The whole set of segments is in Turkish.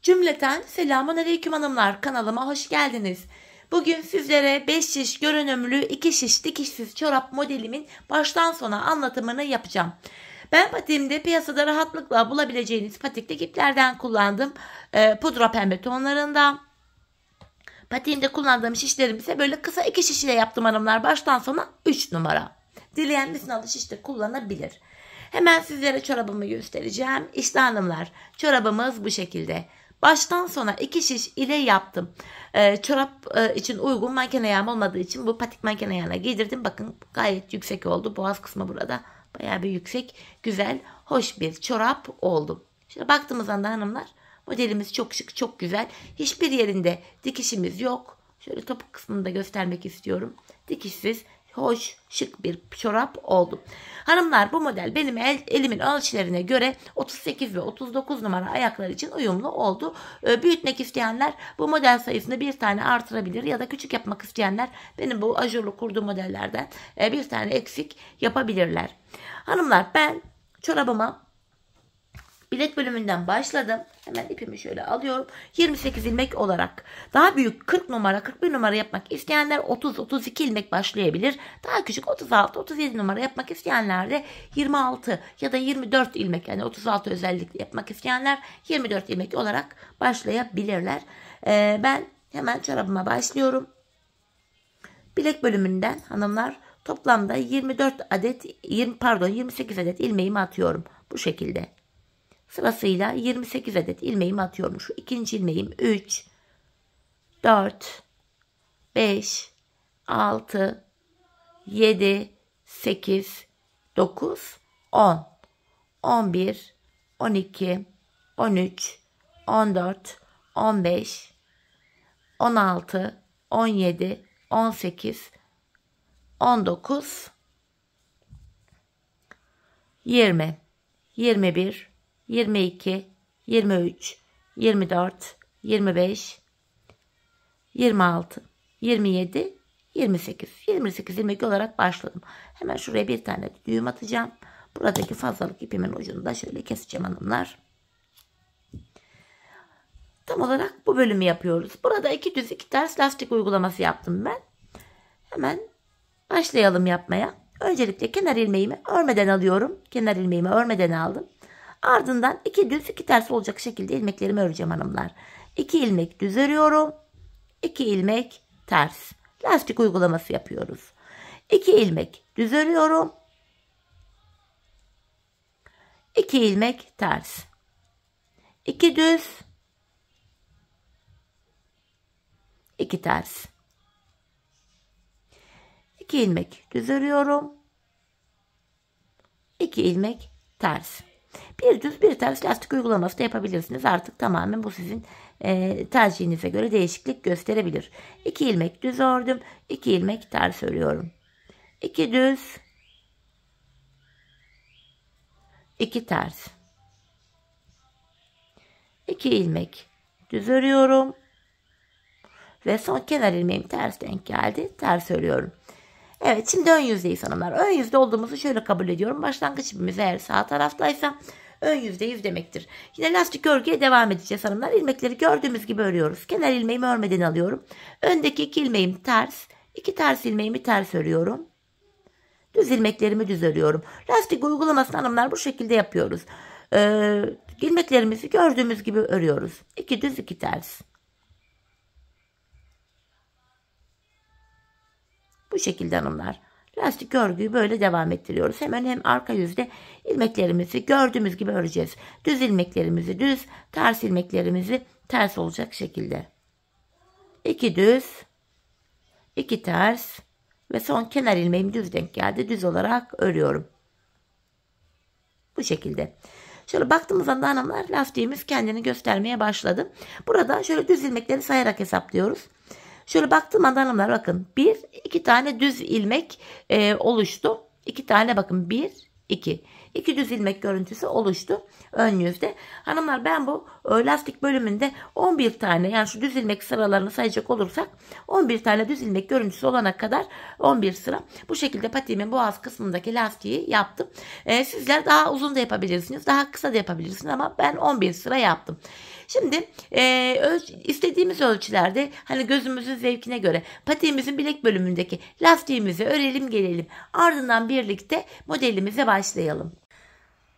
Cümleten selamun aleyküm hanımlar, kanalıma hoş geldiniz. Bugün sizlere 5 şiş görünümlü 2 şiş dikişsiz çorap modelimin baştan sona anlatımını yapacağım. Ben patiğimde piyasada rahatlıkla bulabileceğiniz patiklik iplerden kullandım. Pudra pembe tonlarında. Patiğimde kullandığım şişlerimi ise böyle kısa 2 şiş ile yaptım hanımlar. Baştan sona 3 numara. Dileyen misinalı şiş de kullanabilir. Hemen sizlere çorabımı göstereceğim. İşte hanımlar, çorabımız bu şekilde. Baştan sona 2 şiş ile yaptım. Çorap için uygun manken ayağım olmadığı için bu patik manken ayağına giydirdim. Bakın gayet yüksek oldu. Boğaz kısmı burada bayağı bir yüksek. Güzel, hoş bir çorap oldu. Şimdi baktığımız anda hanımlar modelimiz çok şık, çok güzel. Hiçbir yerinde dikişimiz yok. Şöyle topuk kısmını da göstermek istiyorum. Dikişsiz, hoş, şık bir çorap oldu. Hanımlar, bu model benim elimin ölçülerine göre 38 ve 39 numara ayaklar için uyumlu oldu. Büyütmek isteyenler bu model sayısını bir tane artırabilir ya da küçük yapmak isteyenler benim bu ajurlu kurduğum modellerden bir tane eksik yapabilirler. Hanımlar, ben çorabıma bilek bölümünden başladım. Hemen ipimi şöyle alıyorum. 28 ilmek olarak. Daha büyük 40 numara, 41 numara yapmak isteyenler 30-32 ilmek başlayabilir. Daha küçük 36-37 numara yapmak isteyenler de 26 ya da 24 ilmek, yani 36 özellikle yapmak isteyenler 24 ilmek olarak başlayabilirler. Ben hemen çorabıma başlıyorum. Bilek bölümünden hanımlar toplamda 28 adet ilmeğimi atıyorum. Bu şekilde. Sırasıyla 28 adet ilmeğimi atıyorum. Şu ikinci ilmeğim 3, 4, 5, 6, 7, 8, 9, 10, 11, 12, 13, 14, 15, 16, 17, 18, 19, 20, 21, 22, 23, 24, 25, 26, 27, 28 ilmek olarak başladım. Hemen şuraya bir tane düğüm atacağım. Buradaki fazlalık ipimin ucunu da şöyle keseceğim hanımlar. Tam olarak bu bölümü yapıyoruz. Burada 2 düz 2 ters lastik uygulaması yaptım ben. Hemen başlayalım yapmaya. Öncelikle kenar ilmeğimi örmeden alıyorum. Kenar ilmeğimi örmeden aldım. Ardından 2 düz 2 ters olacak şekilde ilmeklerimi öreceğim hanımlar. 2 ilmek düz örüyorum. 2 ilmek ters. Lastik uygulaması yapıyoruz. 2 ilmek düz örüyorum. 2 ilmek ters. 2 düz. 2 ters. 2 ilmek düz örüyorum. 2 ilmek ters. Bir düz bir ters lastik uygulaması da yapabilirsiniz. Artık tamamen bu sizin tercihinize göre değişiklik gösterebilir. 2 ilmek düz ördüm. 2 ilmek ters örüyorum. 2 düz. 2 ters. 2 ilmek düz örüyorum. Ve son kenar ilmeğim ters denk geldi. Ters örüyorum. Evet, şimdi ön yüzdeyiz hanımlar. Ön yüzde olduğumuzu şöyle kabul ediyorum. Başlangıç ipimiz eğer sağ taraftaysa ön %100 demektir. Yine lastik örgüye devam edeceğiz hanımlar. İlmekleri gördüğümüz gibi örüyoruz. Kenar ilmeğimi örmeden alıyorum. Öndeki 2 ilmeğim ters. 2 ters ilmeğimi ters örüyorum. Düz ilmeklerimi düz örüyorum. Lastik uygulamasını hanımlar bu şekilde yapıyoruz. İlmeklerimizi gördüğümüz gibi örüyoruz. 2 düz 2 ters. Bu şekilde hanımlar. Lastik örgüyü böyle devam ettiriyoruz. Hemen hem arka yüzde ilmeklerimizi gördüğümüz gibi öreceğiz. Düz ilmeklerimizi düz, ters ilmeklerimizi ters olacak şekilde. 2 düz, 2 ters ve son kenar ilmeğim düz denk geldi. Düz olarak örüyorum. Bu şekilde. Şöyle baktığımız anda hanımlar lastiğimiz kendini göstermeye başladı. Burada şöyle düz ilmekleri sayarak hesaplıyoruz. Şöyle baktığım anda hanımlar bakın 2 tane düz ilmek oluştu. 2 tane bakın 1, 2. 2 düz ilmek görüntüsü oluştu ön yüzde. Hanımlar, ben bu lastik bölümünde 11 tane, yani şu düz ilmek sıralarını sayacak olursak 11 tane düz ilmek görüntüsü olana kadar 11 sıra bu şekilde patiğimin boğaz kısmındaki lastiği yaptım. Sizler daha uzun da yapabilirsiniz, daha kısa da yapabilirsiniz ama ben 11 sıra yaptım. Şimdi istediğimiz ölçülerde hani gözümüzün zevkine göre patiğimizin bilek bölümündeki lastiğimizi örelim gelelim. Ardından birlikte modelimize başlayalım.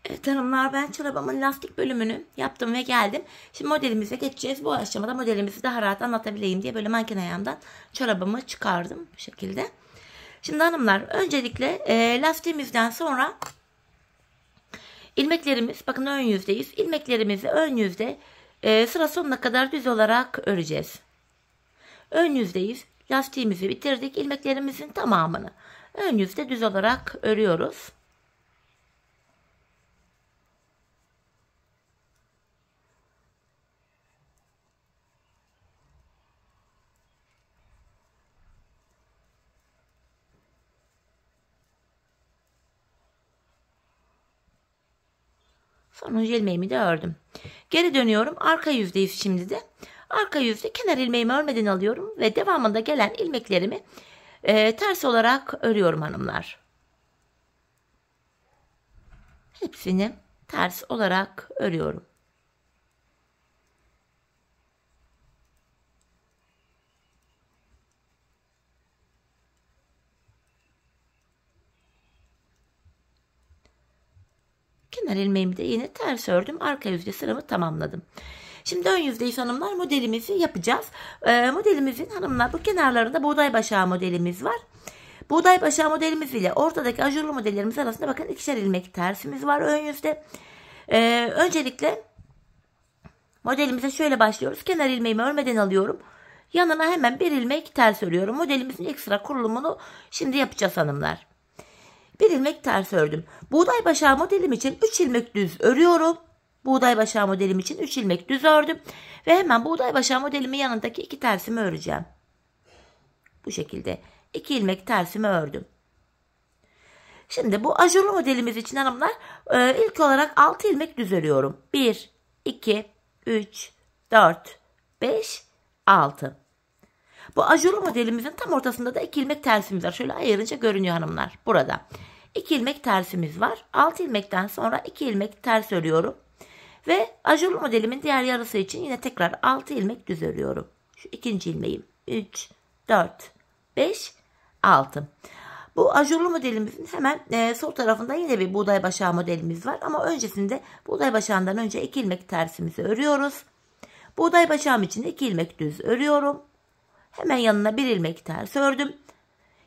Evet hanımlar, ben çorabımın lastik bölümünü yaptım ve geldim. Şimdi modelimize geçeceğiz. Bu aşamada modelimizi daha rahat anlatabileyim diye böyle manken ayağımdan çorabımı çıkardım bu şekilde. Şimdi hanımlar, öncelikle lastiğimizden sonra ilmeklerimiz, bakın ön yüzdeyiz. İlmeklerimizi ön yüzde sıra sonuna kadar düz olarak öreceğiz. Ön yüzdeyiz. Lastiğimizi bitirdik. İlmeklerimizin tamamını ön yüzde düz olarak örüyoruz. Sonuncu ilmeğimi de ördüm. Geri dönüyorum. Arka yüzdeyiz şimdi de. Arka yüzde kenar ilmeğimi örmeden alıyorum ve devamında gelen ilmeklerimi ters olarak örüyorum hanımlar. Hepsini ters olarak örüyorum. Kenar ilmeğimi de yine ters ördüm. Arka yüzde sıramı tamamladım. Şimdi ön yüzdeyiz hanımlar, modelimizi yapacağız. Modelimizin hanımlar bu kenarlarında buğday başağı modelimiz var. Buğday başağı modelimiz ile ortadaki ajurlu modellerimiz arasında bakın ikişer ilmek tersimiz var ön yüzde. Öncelikle modelimize şöyle başlıyoruz. Kenar ilmeğimi örmeden alıyorum. Yanına hemen bir ilmek ters örüyorum. Modelimizin ilk sıra kurulumunu şimdi yapacağız hanımlar. Bir ilmek ters ördüm. Buğday başağı modelim için 3 ilmek düz örüyorum. Buğday başağı modelim için 3 ilmek düz ördüm. Ve hemen buğday başağı modelimin yanındaki 2 tersimi öreceğim. Bu şekilde 2 ilmek tersimi ördüm. Şimdi bu ajurlu modelimiz için hanımlar ilk olarak 6 ilmek düz örüyorum. 1, 2, 3, 4, 5, 6. Bu ajurlu modelimizin tam ortasında da 2 ilmek tersimiz var. Şöyle ayırınca görünüyor hanımlar. Burada 2 ilmek tersimiz var. 6 ilmekten sonra 2 ilmek ters örüyorum. Ve ajurlu modelimin diğer yarısı için yine tekrar 6 ilmek düz örüyorum. Şu ikinci ilmeğim. 3, 4, 5, 6. Bu ajurlu modelimizin hemen sol tarafında yine bir buğday başağı modelimiz var. Ama öncesinde buğday başağından önce 2 ilmek tersimizi örüyoruz. Buğday başağım için 2 ilmek düz örüyorum. Hemen yanına bir ilmek ters ördüm.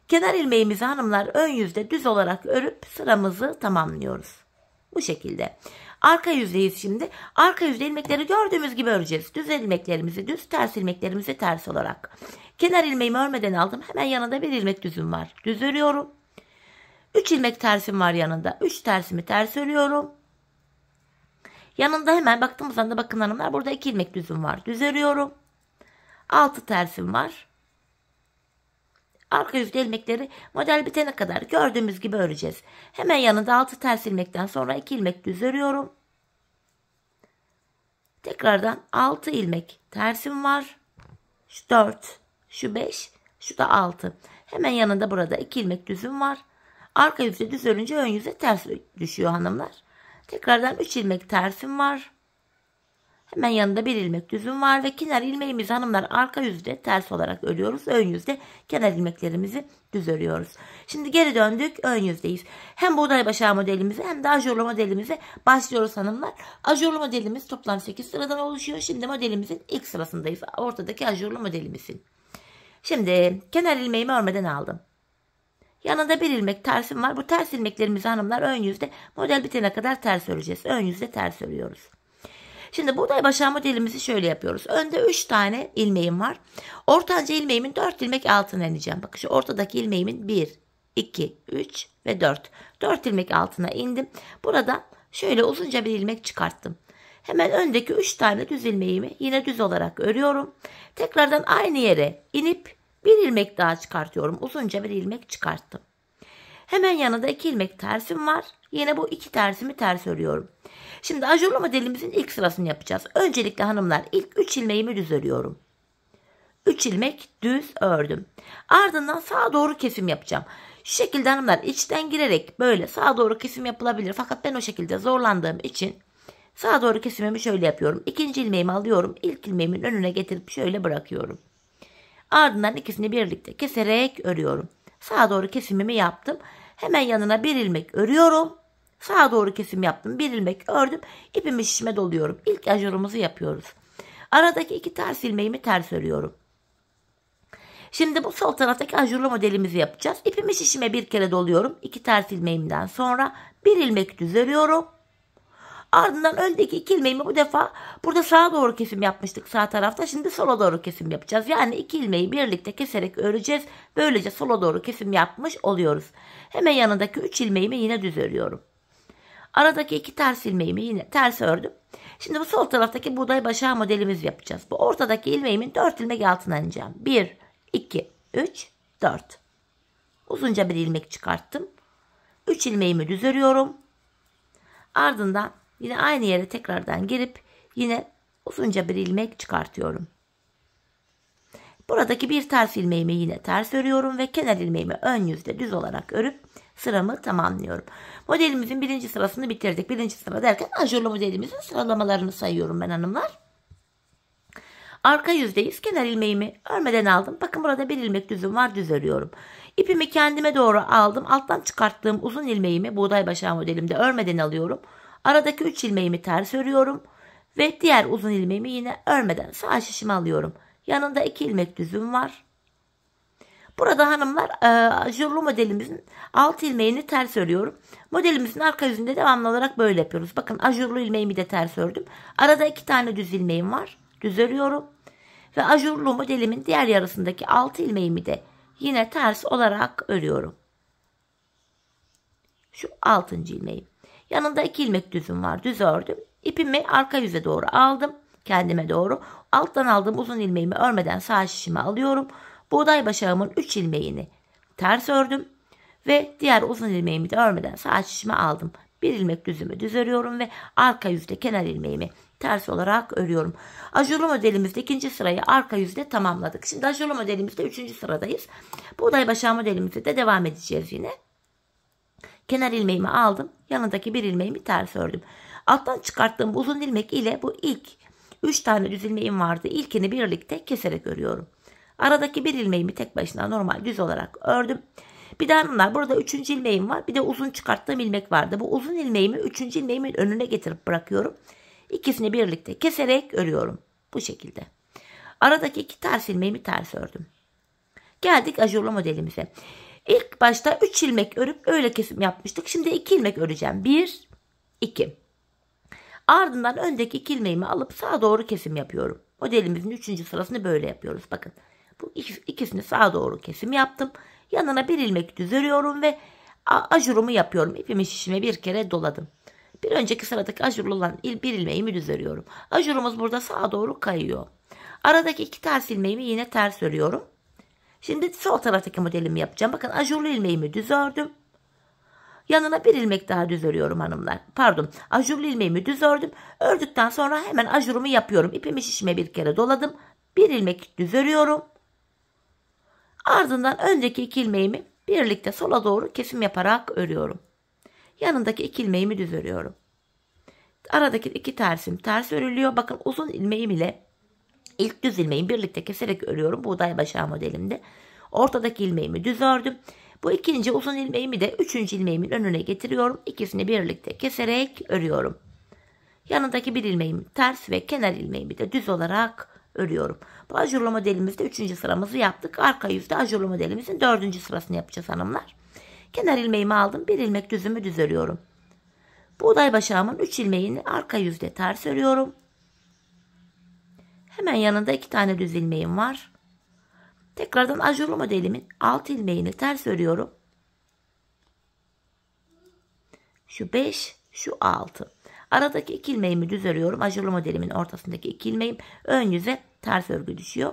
Kenar ilmeğimizi hanımlar ön yüzde düz olarak örüp sıramızı tamamlıyoruz. Bu şekilde. Arka yüzdeyiz şimdi. Arka yüzde ilmekleri gördüğümüz gibi öreceğiz. Düz ilmeklerimizi düz, ters ilmeklerimizi ters olarak. Kenar ilmeğimi örmeden aldım. Hemen yanında bir ilmek düzüm var. Düz örüyorum. 3 ilmek tersim var yanında. 3 tersimi ters örüyorum. Yanında hemen baktığımız anda bakın hanımlar burada 2 ilmek düzüm var. Düz örüyorum. 6 tersim var. Arka yüzde ilmekleri model bitene kadar gördüğümüz gibi öreceğiz. Hemen yanında 6 ters ilmekten sonra 2 ilmek düz örüyorum. Tekrardan 6 ilmek tersim var. Şu 4, şu 5, şu da 6. Hemen yanında burada 2 ilmek düzüm var. Arka yüzde düz örünce ön yüze ters düşüyor hanımlar. Tekrardan 3 ilmek tersim var. Hemen yanında bir ilmek düzüm var ve kenar ilmeğimizi hanımlar arka yüzde ters olarak örüyoruz. Ön yüzde kenar ilmeklerimizi düz örüyoruz. Şimdi geri döndük, ön yüzdeyiz. Hem buğday başağı modelimize hem de ajurlu modelimize başlıyoruz hanımlar. Ajurlu modelimiz toplam 8 sıradan oluşuyor. Şimdi modelimizin ilk sırasındayız. Ortadaki ajurlu modelimizin. Şimdi kenar ilmeğimi örmeden aldım. Yanında bir ilmek tersim var. Bu ters ilmeklerimizi hanımlar ön yüzde model bitene kadar ters öreceğiz. Ön yüzde ters örüyoruz. Şimdi buğday başağı modelimizi şöyle yapıyoruz. Önde 3 tane ilmeğim var. Ortanca ilmeğimin 4 ilmek altına ineceğim. Bakın şu ortadaki ilmeğimin 1, 2, 3 ve 4. 4 ilmek altına indim. Burada şöyle uzunca bir ilmek çıkarttım. Hemen öndeki 3 tane düz ilmeğimi yine düz olarak örüyorum. Tekrardan aynı yere inip bir ilmek daha çıkartıyorum. Uzunca bir ilmek çıkarttım. Hemen yanında 2 ilmek tersim var. Yine bu 2 tersimi ters örüyorum. Şimdi ajurlu modelimizin ilk sırasını yapacağız. Öncelikle hanımlar ilk 3 ilmeğimi düz örüyorum. 3 ilmek düz ördüm. Ardından sağa doğru kesim yapacağım. Şu şekilde hanımlar içten girerek böyle sağa doğru kesim yapılabilir. Fakat ben o şekilde zorlandığım için Sağa doğru kesimimi şöyle yapıyorum. İkinci ilmeğimi alıyorum. İlk ilmeğimin önüne getirip şöyle bırakıyorum. Ardından ikisini birlikte keserek örüyorum. Sağa doğru kesimimi yaptım. Hemen yanına bir ilmek örüyorum. Sağa doğru kesim yaptım. Bir ilmek ördüm. İpimi şişime doluyorum. İlk ajurumuzu yapıyoruz. Aradaki iki ters ilmeğimi ters örüyorum. Şimdi bu sol taraftaki ajurlu modelimizi yapacağız. İpimi şişime bir kere doluyorum. İki ters ilmeğimden sonra bir ilmek düz örüyorum. Ardından öndeki iki ilmeğimi bu defa burada sağa doğru kesim yapmıştık sağ tarafta. Şimdi sola doğru kesim yapacağız. Yani iki ilmeği birlikte keserek öreceğiz. Böylece sola doğru kesim yapmış oluyoruz. Hemen yanındaki üç ilmeğimi yine düz örüyorum. Aradaki iki ters ilmeğimi yine ters ördüm. Şimdi bu sol taraftaki buğday başağı modelimizi yapacağız. Bu ortadaki ilmeğimin 4 ilmek altına ineceğim. 1, 2, 3, 4. Uzunca bir ilmek çıkarttım. 3 ilmeğimi düz örüyorum. Ardından yine aynı yere tekrardan girip yine uzunca bir ilmek çıkartıyorum. Buradaki bir ters ilmeğimi yine ters örüyorum ve kenar ilmeğimi ön yüzde düz olarak örüp sıramı tamamlıyorum. Modelimizin birinci sırasını bitirdik. Birinci sıra derken ajurlu modelimizin sıralamalarını sayıyorum ben hanımlar. Arka yüzdeyiz. Kenar ilmeğimi örmeden aldım. Bakın burada bir ilmek düzüm var. Düz örüyorum. İpimi kendime doğru aldım. Alttan çıkarttığım uzun ilmeğimi buğday başağı modelimde örmeden alıyorum. Aradaki 3 ilmeğimi ters örüyorum. Ve diğer uzun ilmeğimi yine örmeden sağ şişime alıyorum. Yanında 2 ilmek düzüm var. Burada hanımlar ajurlu modelimizin alt ilmeğini ters örüyorum. Modelimizin arka yüzünde devamlı olarak böyle yapıyoruz. Bakın ajurlu ilmeğimi de ters ördüm. Arada 2 tane düz ilmeğim var. Düz örüyorum. Ve ajurlu modelimin diğer yarısındaki 6 ilmeğimi de yine ters olarak örüyorum. Şu 6. ilmeğim. Yanında 2 ilmek düzüm var. Düz ördüm. İpimi arka yüze doğru aldım. Kendime doğru. Alttan aldığım uzun ilmeğimi örmeden sağ şişime alıyorum. Buğday başağımın 3 ilmeğini ters ördüm. Ve diğer uzun ilmeğimi de örmeden sağ şişime aldım. Bir ilmek düzümü düz örüyorum ve arka yüzde kenar ilmeğimi ters olarak örüyorum. Ajurlu modelimizde ikinci sırayı arka yüzde tamamladık. Şimdi ajurlu modelimizde üçüncü sıradayız. Buğday başağı modelimizde de devam edeceğiz yine. Kenar ilmeğimi aldım. Yanındaki bir ilmeğimi ters ördüm. Alttan çıkarttığım uzun ilmek ile bu ilk 3 tane düz ilmeğim vardı. İlkini birlikte keserek örüyorum. Aradaki bir ilmeğimi tek başına normal düz olarak ördüm. Bir de hanımlar burada 3. ilmeğim var. Bir de uzun çıkarttığım ilmek vardı. Bu uzun ilmeğimi 3. ilmeğimin önüne getirip bırakıyorum. İkisini birlikte keserek örüyorum. Bu şekilde. Aradaki 2 ters ilmeğimi ters ördüm. Geldik ajurlu modelimize. İlk başta 3 ilmek örüp öyle kesim yapmıştık. Şimdi 2 ilmek öreceğim. 1, 2. Ardından öndeki 2 ilmeğimi alıp sağa doğru kesim yapıyorum. Modelimizin 3. sırasını böyle yapıyoruz. Bakın bu ikisini sağa doğru kesim yaptım. Yanına bir ilmek düz örüyorum ve ajurumu yapıyorum. İpimi şişime bir kere doladım. Bir önceki sıradaki ajurlu olan bir ilmeğimi düz örüyorum. Ajurumuz burada sağa doğru kayıyor. Aradaki 2 ters ilmeğimi yine ters örüyorum. Şimdi sol taraftaki modelimi yapacağım. Bakın ajurlu ilmeğimi düz ördüm. Yanına bir ilmek daha düz örüyorum hanımlar. Pardon, ajurlu ilmeğimi düz ördüm. Ördükten sonra hemen ajurumu yapıyorum. İpimi şişime bir kere doladım. Bir ilmek düz örüyorum. Ardından öndeki 2 ilmeğimi birlikte sola doğru kesim yaparak örüyorum. Yanındaki 2 ilmeğimi düz örüyorum. Aradaki 2 tersim ters örülüyor. Bakın uzun ilmeğim ile ilk düz ilmeğimi birlikte keserek örüyorum. Buğday başağı modelimde. Ortadaki ilmeğimi düz ördüm. Bu ikinci uzun ilmeğimi de 3. ilmeğimin önüne getiriyorum. İkisini birlikte keserek örüyorum. Yanındaki bir ilmeğimi ters ve kenar ilmeğimi de düz olarak örüyorum. Bu ajurlu modelimizde 3. sıramızı yaptık. Arka yüzde ajurlu modelimizin 4. sırasını yapacağız hanımlar. Kenar ilmeğimi aldım. Bir ilmek düzümü düz örüyorum. Buğday başağımın 3 ilmeğini arka yüzde ters örüyorum. Hemen yanında 2 tane düz ilmeğim var. Tekrardan ajurlu modelimin 6 ilmeğini ters örüyorum. Şu 5, şu 6. Aradaki 2 ilmeğimi düz örüyorum. Ajurlu modelimin ortasındaki 2 ilmeğim ön yüze ters örgü düşüyor.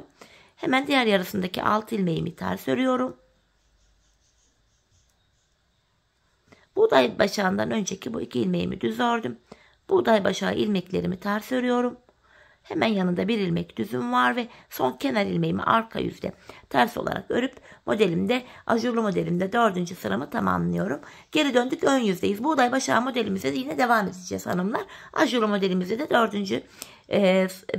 Hemen diğer yarısındaki 6 ilmeğimi ters örüyorum. Buğday başağından önceki bu 2 ilmeğimi düz ördüm. Buğday başağı ilmeklerimi ters örüyorum. Hemen yanında bir ilmek düzüm var ve son kenar ilmeğimi arka yüzde ters olarak örüp modelimde, ajurlu modelimde 4. sıramı tamamlıyorum. Geri döndük, ön yüzdeyiz. Buğday başağı modelimize de yine devam edeceğiz hanımlar. Ajurlu modelimizde de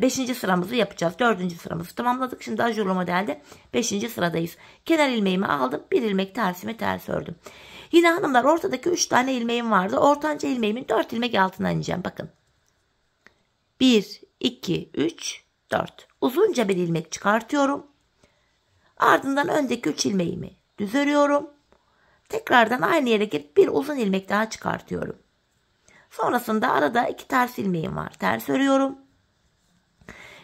5. sıramızı yapacağız. 4. sıramızı tamamladık. Şimdi ajurlu modelde 5. sıradayız. Kenar ilmeğimi aldım. Bir ilmek tersimi ters ördüm. Yine hanımlar ortadaki 3 tane ilmeğim vardı. Ortanca ilmeğimin 4 ilmek altına ineceğim. Bakın. 1, 2, 3, 4. Uzunca bir ilmek çıkartıyorum. Ardından öndeki 3 ilmeğimi düz örüyorum. Tekrardan aynı yere girip bir uzun ilmek daha çıkartıyorum. Sonrasında arada 2 ters ilmeğim var. Ters örüyorum.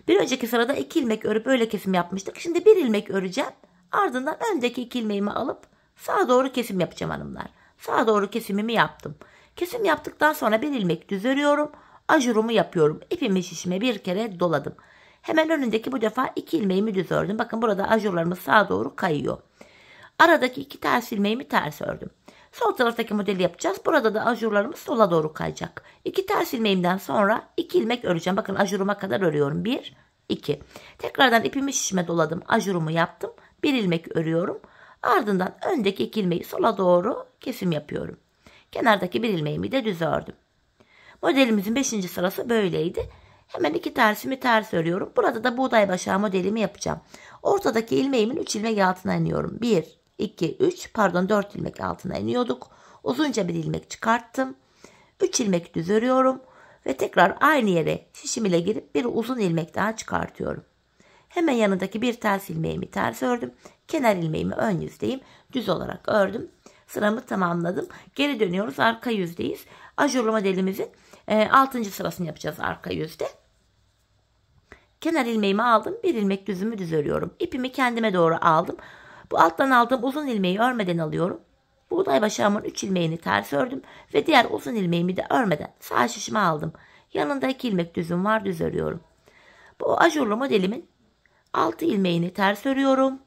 Bir önceki sırada 2 ilmek örüp öyle kesim yapmıştık. Şimdi 1 ilmek öreceğim. Ardından öndeki 2 ilmeğimi alıp sağa doğru kesim yapacağım hanımlar. Sağa doğru kesimimi yaptım. Kesim yaptıktan sonra 1 ilmek düz örüyorum. Ajurumu yapıyorum. İpimi şişime bir kere doladım. Hemen önündeki bu defa 2 ilmeğimi düz ördüm. Bakın burada ajurlarımız sağa doğru kayıyor. Aradaki 2 ters ilmeğimi ters ördüm. Sol taraftaki modeli yapacağız. Burada da ajurlarımız sola doğru kayacak. 2 ters ilmeğimden sonra 2 ilmek öreceğim. Bakın ajuruma kadar örüyorum. 1, 2. Tekrardan ipimi şişime doladım. Ajurumu yaptım. 1 ilmek örüyorum. Ardından öndeki 2 ilmeği sola doğru kesim yapıyorum. Kenardaki 1 ilmeğimi de düz ördüm. Modelimizin 5. sırası böyleydi. Hemen 2 tersimi ters örüyorum. Burada da buğday başağı modelimi yapacağım. Ortadaki ilmeğimin 3 ilmek altına iniyorum. 1, 2, 3 pardon 4 ilmek altına iniyorduk. Uzunca bir ilmek çıkarttım. 3 ilmek düz örüyorum. Ve tekrar aynı yere şişim ile girip bir uzun ilmek daha çıkartıyorum. Hemen yanındaki bir ters ilmeğimi ters ördüm. Kenar ilmeğimi ön yüzdeyim. Düz olarak ördüm. Sıramı tamamladım. Geri dönüyoruz. Arka yüzdeyiz. Ajurlu modelimizin 6. sırasını yapacağız arka yüzde. Kenar ilmeğimi aldım. Bir ilmek düzümü düz örüyorum. İpimi kendime doğru aldım. Bu alttan aldığım uzun ilmeği örmeden alıyorum. Buğday başağımın 3 ilmeğini ters ördüm. Ve diğer uzun ilmeğimi de örmeden sağ şişime aldım. Yanında 2 ilmek düzüm var, düz örüyorum. Bu ajurlu modelimin 6 ilmeğini ters örüyorum.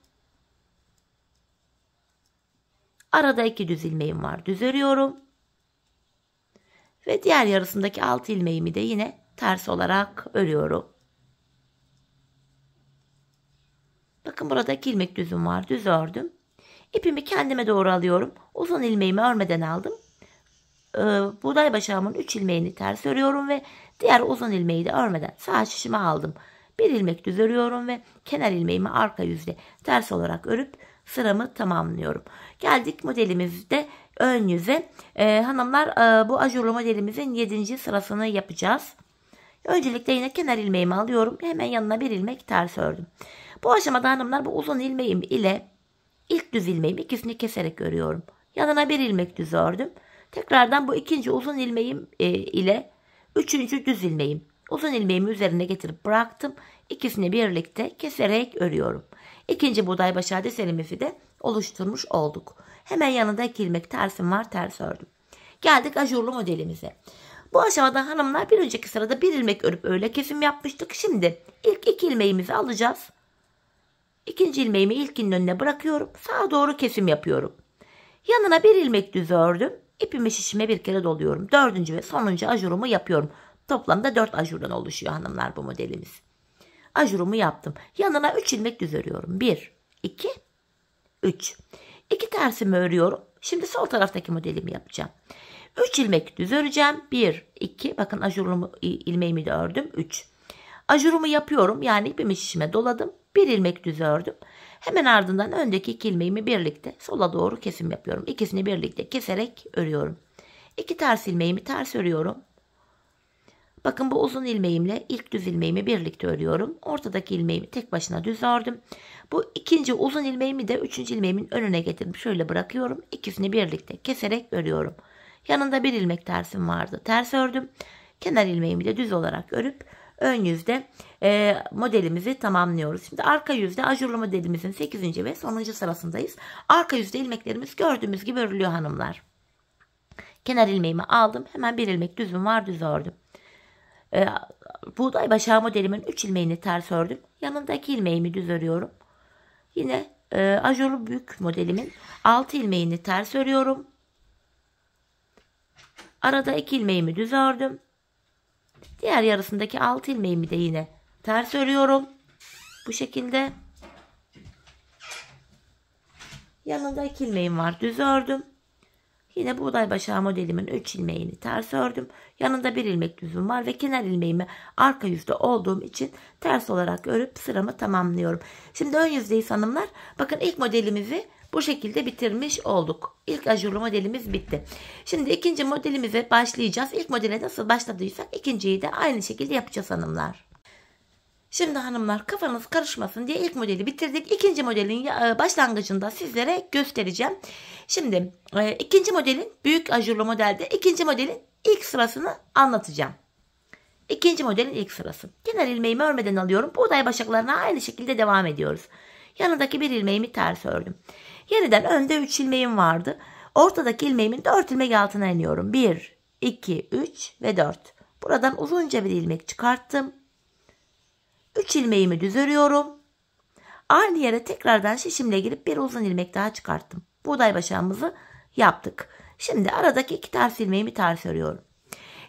Arada 2 düz ilmeğim var, düz örüyorum. Ve diğer yarısındaki 6 ilmeğimi de yine ters olarak örüyorum. Bakın burada 2 ilmek düzüm var, düz ördüm. İpimi kendime doğru alıyorum. Uzun ilmeğimi örmeden aldım. Buğday başağımın 3 ilmeğini ters örüyorum ve diğer uzun ilmeği de örmeden sağ şişime aldım. Bir ilmek düz örüyorum ve kenar ilmeğimi arka yüzde ters olarak örüp sıramı tamamlıyorum. Geldik modelimizde ön yüze. Hanımlar bu ajurlu modelimizin 7. sırasını yapacağız. Öncelikle yine kenar ilmeğimi alıyorum. Hemen yanına bir ilmek ters ördüm. Bu aşamada hanımlar bu uzun ilmeğim ile ilk düz ilmeğimi ikisini keserek örüyorum. Yanına bir ilmek düz ördüm. Tekrardan bu ikinci uzun ilmeğim ile üçüncü düz ilmeğim. Uzun ilmeğimi üzerine getirip bıraktım. İkisini birlikte keserek örüyorum. İkinci buğday başağı desenimizi de oluşturmuş olduk. Hemen yanında 2 ilmek tersim var, ters ördüm. Geldik ajurlu modelimize. Bu aşamada hanımlar bir önceki sırada bir ilmek örüp öyle kesim yapmıştık. Şimdi ilk 2 ilmeğimizi alacağız. İkinci ilmeğimi ilkinin önüne bırakıyorum. Sağa doğru kesim yapıyorum. Yanına bir ilmek düz ördüm. İpimi şişime bir kere doluyorum. 4. ve sonuncu ajurumu yapıyorum. Toplamda 4 ajurdan oluşuyor hanımlar bu modelimiz. Ajurumu yaptım. Yanına 3 ilmek düz örüyorum. 1, 2, 3. 2 tersimi örüyorum. Şimdi sol taraftaki modelimi yapacağım. 3 ilmek düz öreceğim. 1, 2. Bakın ajurumu ilmeğimi de ördüm. 3. Ajurumu yapıyorum. Yani ipimi şişime doladım. Bir ilmek düz ördüm. Hemen ardından öndeki 2 ilmeğimi birlikte sola doğru kesim yapıyorum. İkisini birlikte keserek örüyorum. 2 ters ilmeğimi ters örüyorum. Bakın bu uzun ilmeğimle ilk düz ilmeğimi birlikte örüyorum. Ortadaki ilmeğimi tek başına düz ördüm. Bu ikinci uzun ilmeğimi de üçüncü ilmeğimin önüne getirip şöyle bırakıyorum. İkisini birlikte keserek örüyorum. Yanında bir ilmek tersim vardı. Ters ördüm. Kenar ilmeğimi de düz olarak örüp ön yüzde modelimizi tamamlıyoruz. Şimdi arka yüzde ajurlu modelimizin 8. ve sonuncu sırasındayız. Arka yüzde ilmeklerimiz gördüğümüz gibi örülüyor hanımlar. Kenar ilmeğimi aldım. Hemen bir ilmek düzüm var, düz ördüm. Buğday başağı modelimin 3 ilmeğini ters ördüm. Yanındaki ilmeğimi düz örüyorum. Yine ajurlu büyük modelimin 6 ilmeğini ters örüyorum. Arada 2 ilmeğimi düz ördüm. Diğer yarısındaki 6 ilmeğimi de yine ters örüyorum. Bu şekilde. Yanında 2 ilmeğim var. Düz ördüm. Yine buğday başağı modelimin 3 ilmeğini ters ördüm. Yanında 1 ilmek düzüm var ve kenar ilmeğimi arka yüzde olduğum için ters olarak örüp sıramı tamamlıyorum. Şimdi ön yüzdeyiz hanımlar. Bakın ilk modelimizi bu şekilde bitirmiş olduk. İlk ajurlu modelimiz bitti. Şimdi ikinci modelimize başlayacağız. İlk modele nasıl başladıysak ikinciyi de aynı şekilde yapacağız hanımlar. Şimdi hanımlar kafanız karışmasın diye ilk modeli bitirdik. İkinci modelin başlangıcında sizlere göstereceğim. Şimdi ikinci modelin büyük ajurlu modelde ikinci modelin ilk sırasını anlatacağım. İkinci modelin ilk sırası. Kenar ilmeğimi örmeden alıyorum. Buğday başaklarına aynı şekilde devam ediyoruz. Yanındaki 1 ilmeğimi ters ördüm. Yeniden önde 3 ilmeğim vardı. Ortadaki ilmeğimin 4 ilmek altına iniyorum. 1, 2, 3 ve 4. Buradan uzunca bir ilmek çıkarttım. 3 ilmeğimi düz örüyorum. Aynı yere tekrardan şişimle girip bir uzun ilmek daha çıkarttım. Buğday başağımızı yaptık. Şimdi aradaki 2 ters ilmeğimi ters örüyorum.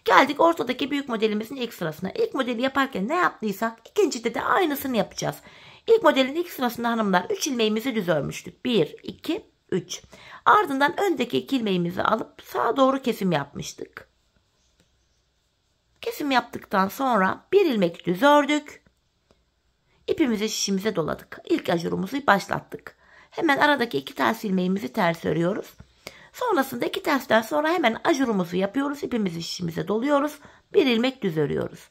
Geldik ortadaki büyük modelimizin ilk sırasına. İlk modeli yaparken ne yaptıysak ikincide de aynısını yapacağız. İlk modelin ilk sırasında hanımlar 3 ilmeğimizi düz örmüştük. 1, 2, 3. Ardından öndeki 2 ilmeğimizi alıp sağa doğru kesim yapmıştık. Kesim yaptıktan sonra 1 ilmek düz ördük. İpimizi şişimize doladık. İlk ajurumuzu başlattık. Hemen aradaki 2 ters ilmeğimizi ters örüyoruz. Sonrasında 2 tersten sonra hemen ajurumuzu yapıyoruz. İpimizi şişimize doluyoruz. 1 ilmek düz örüyoruz.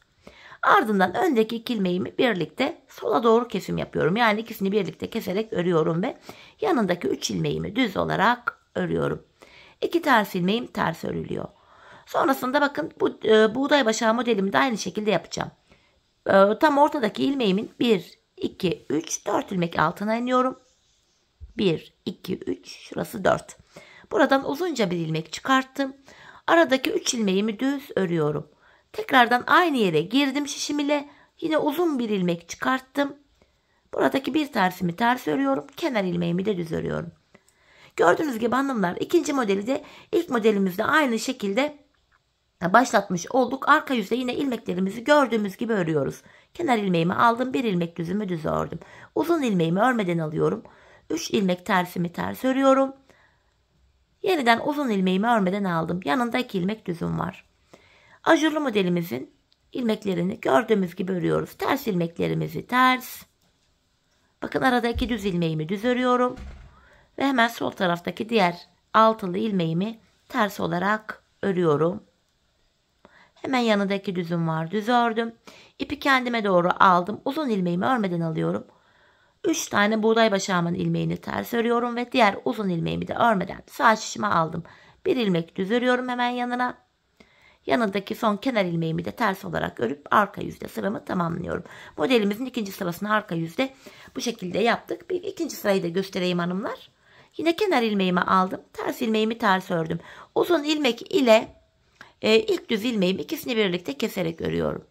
Ardından öndeki 2 ilmeğimi birlikte sola doğru kesim yapıyorum. Yani ikisini birlikte keserek örüyorum ve yanındaki 3 ilmeğimi düz olarak örüyorum. 2 ters ilmeğim ters örülüyor. Sonrasında bakın bu buğday başağı modelimi de aynı şekilde yapacağım. Tam ortadaki ilmeğimin 1, 2, 3, 4 ilmek altına iniyorum. 1, 2, 3, şurası 4. Buradan uzunca bir ilmek çıkarttım. Aradaki 3 ilmeğimi düz örüyorum. Tekrardan aynı yere girdim şişim ile. Yine uzun bir ilmek çıkarttım. Buradaki bir tersimi ters örüyorum. Kenar ilmeğimi de düz örüyorum. Gördüğünüz gibi hanımlar ikinci modeli de ilk modelimizde aynı şekilde başlatmış olduk. Arka yüzde yine ilmeklerimizi gördüğümüz gibi örüyoruz. Kenar ilmeğimi aldım. 1 ilmek düzümü düz ördüm. Uzun ilmeğimi örmeden alıyorum. 3 ilmek tersimi ters örüyorum. Yeniden uzun ilmeğimi örmeden aldım. Yanında 2 ilmek düzüm var. Ajurlu modelimizin ilmeklerini gördüğümüz gibi örüyoruz. Ters ilmeklerimizi ters. Bakın arada 2 düz ilmeğimi düz örüyorum. Ve hemen sol taraftaki diğer altılı ilmeğimi ters olarak örüyorum. Hemen yanındaki düzüm var. Düz ördüm. İpi kendime doğru aldım. Uzun ilmeğimi örmeden alıyorum. 3 tane buğday başağımın ilmeğini ters örüyorum ve diğer uzun ilmeğimi de örmeden sağ şişime aldım. 1 ilmek düz örüyorum hemen yanına. Yanındaki son kenar ilmeğimi de ters olarak örüp arka yüzde sıramı tamamlıyorum. Modelimizin ikinci sırasını arka yüzde bu şekilde yaptık. Bir ikinci sırayı da göstereyim hanımlar. Yine kenar ilmeğimi aldım. Ters ilmeğimi ters ördüm. Uzun ilmek ile ilk düz ilmeğimi ikisini birlikte keserek örüyorum.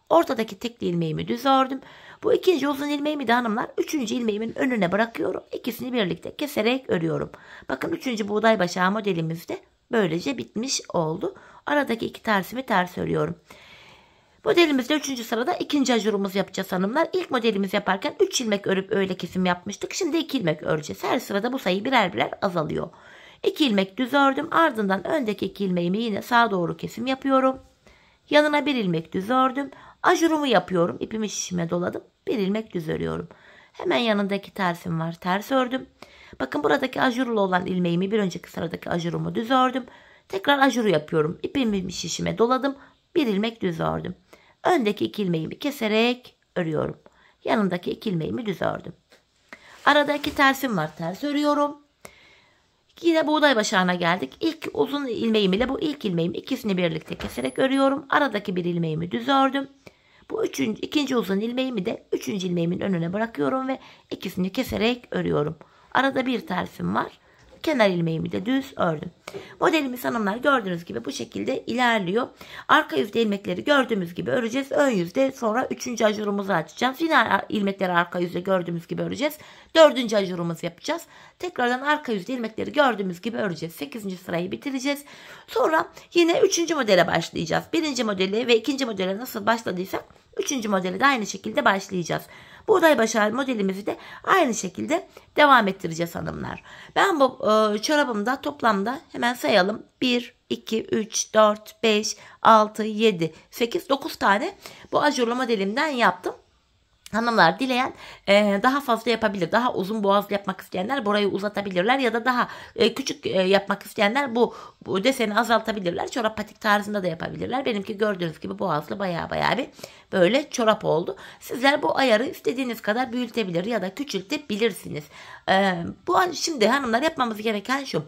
Ortadaki tekli ilmeğimi düz ördüm. Bu ikinci uzun ilmeğimi de hanımlar 3. ilmeğimin önüne bırakıyorum. İkisini birlikte keserek örüyorum. Bakın 3. buğday başağı modelimiz de böylece bitmiş oldu. Aradaki 2 tersimi ters örüyorum. Modelimizde 3. sırada ikinci ajurumuzu yapacağız hanımlar. İlk modelimizi yaparken 3 ilmek örüp öyle kesim yapmıştık. Şimdi 2 ilmek öreceğiz. Her sırada bu sayı birer birer azalıyor. 2 ilmek düz ördüm. Ardından öndeki 2 ilmeğimi yine sağa doğru kesim yapıyorum. Yanına 1 ilmek düz ördüm. Ajurumu yapıyorum. İpimi şişime doladım. 1 ilmek düz örüyorum. Hemen yanındaki tersim var. Ters ördüm. Bakın buradaki ajurlu olan ilmeğimi bir önceki sıradaki ajurumu düz ördüm. Tekrar ajuru yapıyorum. İpimi şişime doladım. 1 ilmek düz ördüm. Öndeki 2 ilmeğimi keserek örüyorum. Yanındaki 2 ilmeğimi düz ördüm. Arada 2 tersim var. Ters örüyorum. Yine buğday başağına geldik. İlk uzun ilmeğim ile bu ilk ilmeğimi ikisini birlikte keserek örüyorum. Aradaki 1 ilmeğimi düz ördüm. Bu ikinci uzun ilmeğimi de 3. ilmeğimin önüne bırakıyorum ve ikisini keserek örüyorum. Arada bir tersim var. Kenar ilmeğimi de düz ördüm. Modelimiz hanımlar gördüğünüz gibi bu şekilde ilerliyor. Arka yüzde ilmekleri gördüğümüz gibi öreceğiz. Ön yüzde sonra 3. ajurumuzu açacağız. Yine ilmekleri arka yüzde gördüğümüz gibi öreceğiz. 4. ajurumuzu yapacağız. Tekrardan arka yüzde ilmekleri gördüğümüz gibi öreceğiz. 8. sırayı bitireceğiz. Sonra yine 3. modele başlayacağız. 1. modeli ve 2. modele nasıl başladıysak Üçüncü modeli de aynı şekilde başlayacağız. Buğday başarı modelimizi de aynı şekilde devam ettireceğiz hanımlar. Ben bu çorabımda toplamda hemen sayalım. 1, 2, 3, 4, 5, 6, 7, 8, 9 tane bu ajurlu modelimden yaptım. Hanımlar dileyen daha fazla yapabilir. Daha uzun boğazlı yapmak isteyenler burayı uzatabilirler ya da daha küçük yapmak isteyenler bu deseni azaltabilirler. Çorap patik tarzında da yapabilirler. Benimki gördüğünüz gibi boğazlı baya bir böyle çorap oldu. Sizler bu ayarı istediğiniz kadar büyütebilir ya da küçültebilirsiniz. Şimdi hanımlar yapmamız gereken şu.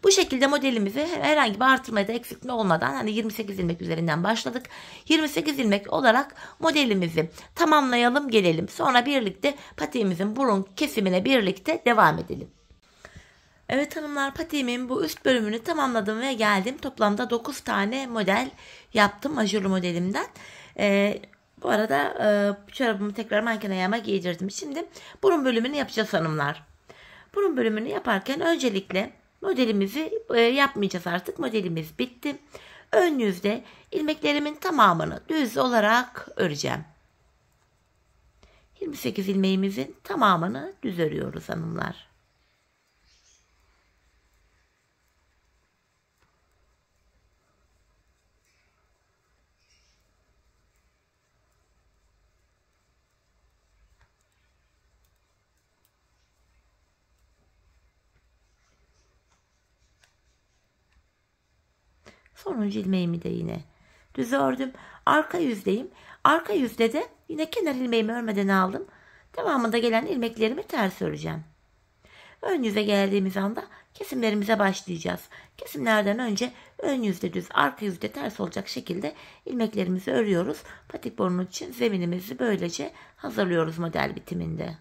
Bu şekilde modelimizi herhangi bir artırma ya da eksiltme olmadan hani 28 ilmek üzerinden başladık. 28 ilmek olarak modelimizi tamamlayalım gelelim. Sonra birlikte patiğimizin burun kesimine birlikte devam edelim. Evet hanımlar, patiğimin bu üst bölümünü tamamladım ve geldim. Toplamda 9 tane model yaptım ajurlu modelimden. Bu arada çorabımı tekrar manken ayağıma giydirdim. Şimdi burun bölümünü yapacağız hanımlar. Burun bölümünü yaparken öncelikle modelimizi yapmayacağız artık. Modelimiz bitti. Ön yüzde ilmeklerimin tamamını düz olarak öreceğim. 28 ilmeğimizin tamamını düz örüyoruz hanımlar. Sonuncu ilmeğimi de yine düz ördüm. Arka yüzdeyim. Arka yüzde de yine kenar ilmeğimi örmeden aldım. Devamında gelen ilmeklerimi ters öreceğim. Ön yüze geldiğimiz anda kesimlerimize başlayacağız. Kesimlerden önce ön yüzde düz, arka yüzde ters olacak şekilde ilmeklerimizi örüyoruz. Patik burnu için zeminimizi böylece hazırlıyoruz model bitiminde.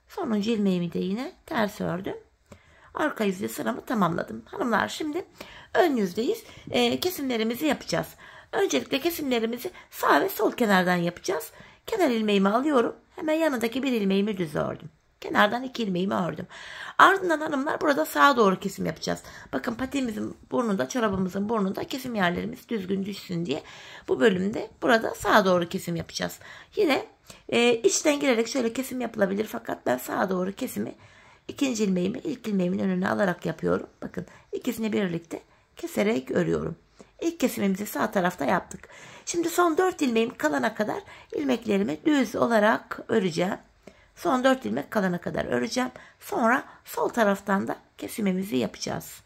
Sonuncu ilmeğimi de yine ters ördüm. Arka yüzde sıramı tamamladım. Hanımlar şimdi ön yüzdeyiz. Kesimlerimizi yapacağız. Öncelikle kesimlerimizi sağ ve sol kenardan yapacağız. Kenar ilmeğimi alıyorum. Hemen yanındaki bir ilmeğimi düz ördüm. Kenardan 2 ilmeğimi ördüm. Ardından hanımlar burada sağa doğru kesim yapacağız. Bakın patiğimizin burnunda, çorabımızın burnunda kesim yerlerimiz düzgün düşsün diye bu bölümde burada sağa doğru kesim yapacağız. Yine içten girerek şöyle kesim yapılabilir fakat ben sağa doğru kesimi ikinci ilmeğimi ilk ilmeğimin önüne alarak yapıyorum. Bakın ikisini birlikte keserek örüyorum. İlk kesimimizi sağ tarafta yaptık. Şimdi son 4 ilmeğim kalana kadar ilmeklerimi düz olarak öreceğim. Son 4 ilmek kalana kadar öreceğim. Sonra sol taraftan da kesimimizi yapacağız.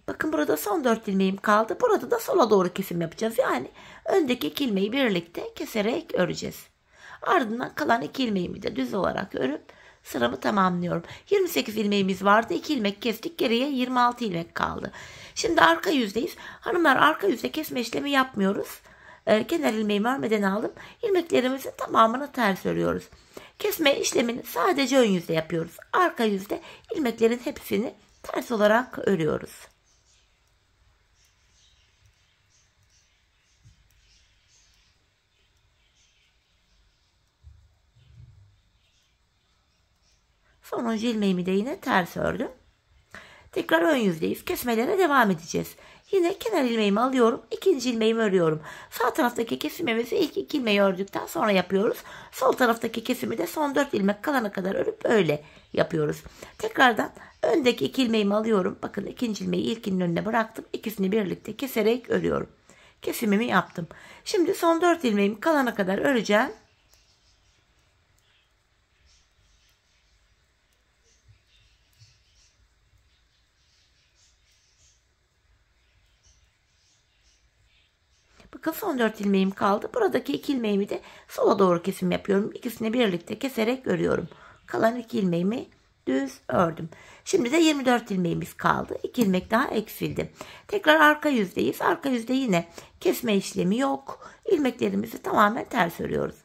Bakın burada son 4 ilmeğim kaldı. Burada da sola doğru kesim yapacağız. Yani öndeki 2 ilmeği birlikte keserek öreceğiz. Ardından kalan 2 ilmeğimi de düz olarak örüp sıramı tamamlıyorum. 28 ilmeğimiz vardı. 2 ilmek kestik. Geriye 26 ilmek kaldı. Şimdi arka yüzdeyiz. Hanımlar arka yüzde kesme işlemi yapmıyoruz. Kenar ilmeğimi örmeden aldım. İlmeklerimizin tamamını ters örüyoruz. Kesme işlemini sadece ön yüzde yapıyoruz. Arka yüzde ilmeklerin hepsini ters olarak örüyoruz. Sonuncu ilmeğimi de yine ters ördüm. Tekrar ön yüzdeyiz. Kesmelere devam edeceğiz. Yine kenar ilmeğimi alıyorum. İkinci ilmeğimi örüyorum. Sağ taraftaki kesimimizi ilk 2 ilmeği ördükten sonra yapıyoruz. Sol taraftaki kesimi de son 4 ilmek kalana kadar örüp öyle yapıyoruz. Tekrardan öndeki 2 ilmeğimi alıyorum. Bakın ikinci ilmeği ilkinin önüne bıraktım. İkisini birlikte keserek örüyorum. Kesimimi yaptım. Şimdi son 4 ilmeğimi kalana kadar öreceğim. Bakın son 4 ilmeğim kaldı. Buradaki 2 ilmeğimi de sola doğru kesim yapıyorum. İkisini birlikte keserek örüyorum. Kalan 2 ilmeğimi düz ördüm. Şimdi de 24 ilmeğimiz kaldı. 2 ilmek daha eksildi. Tekrar arka yüzdeyiz. Arka yüzde yine kesme işlemi yok. İlmeklerimizi tamamen ters örüyoruz.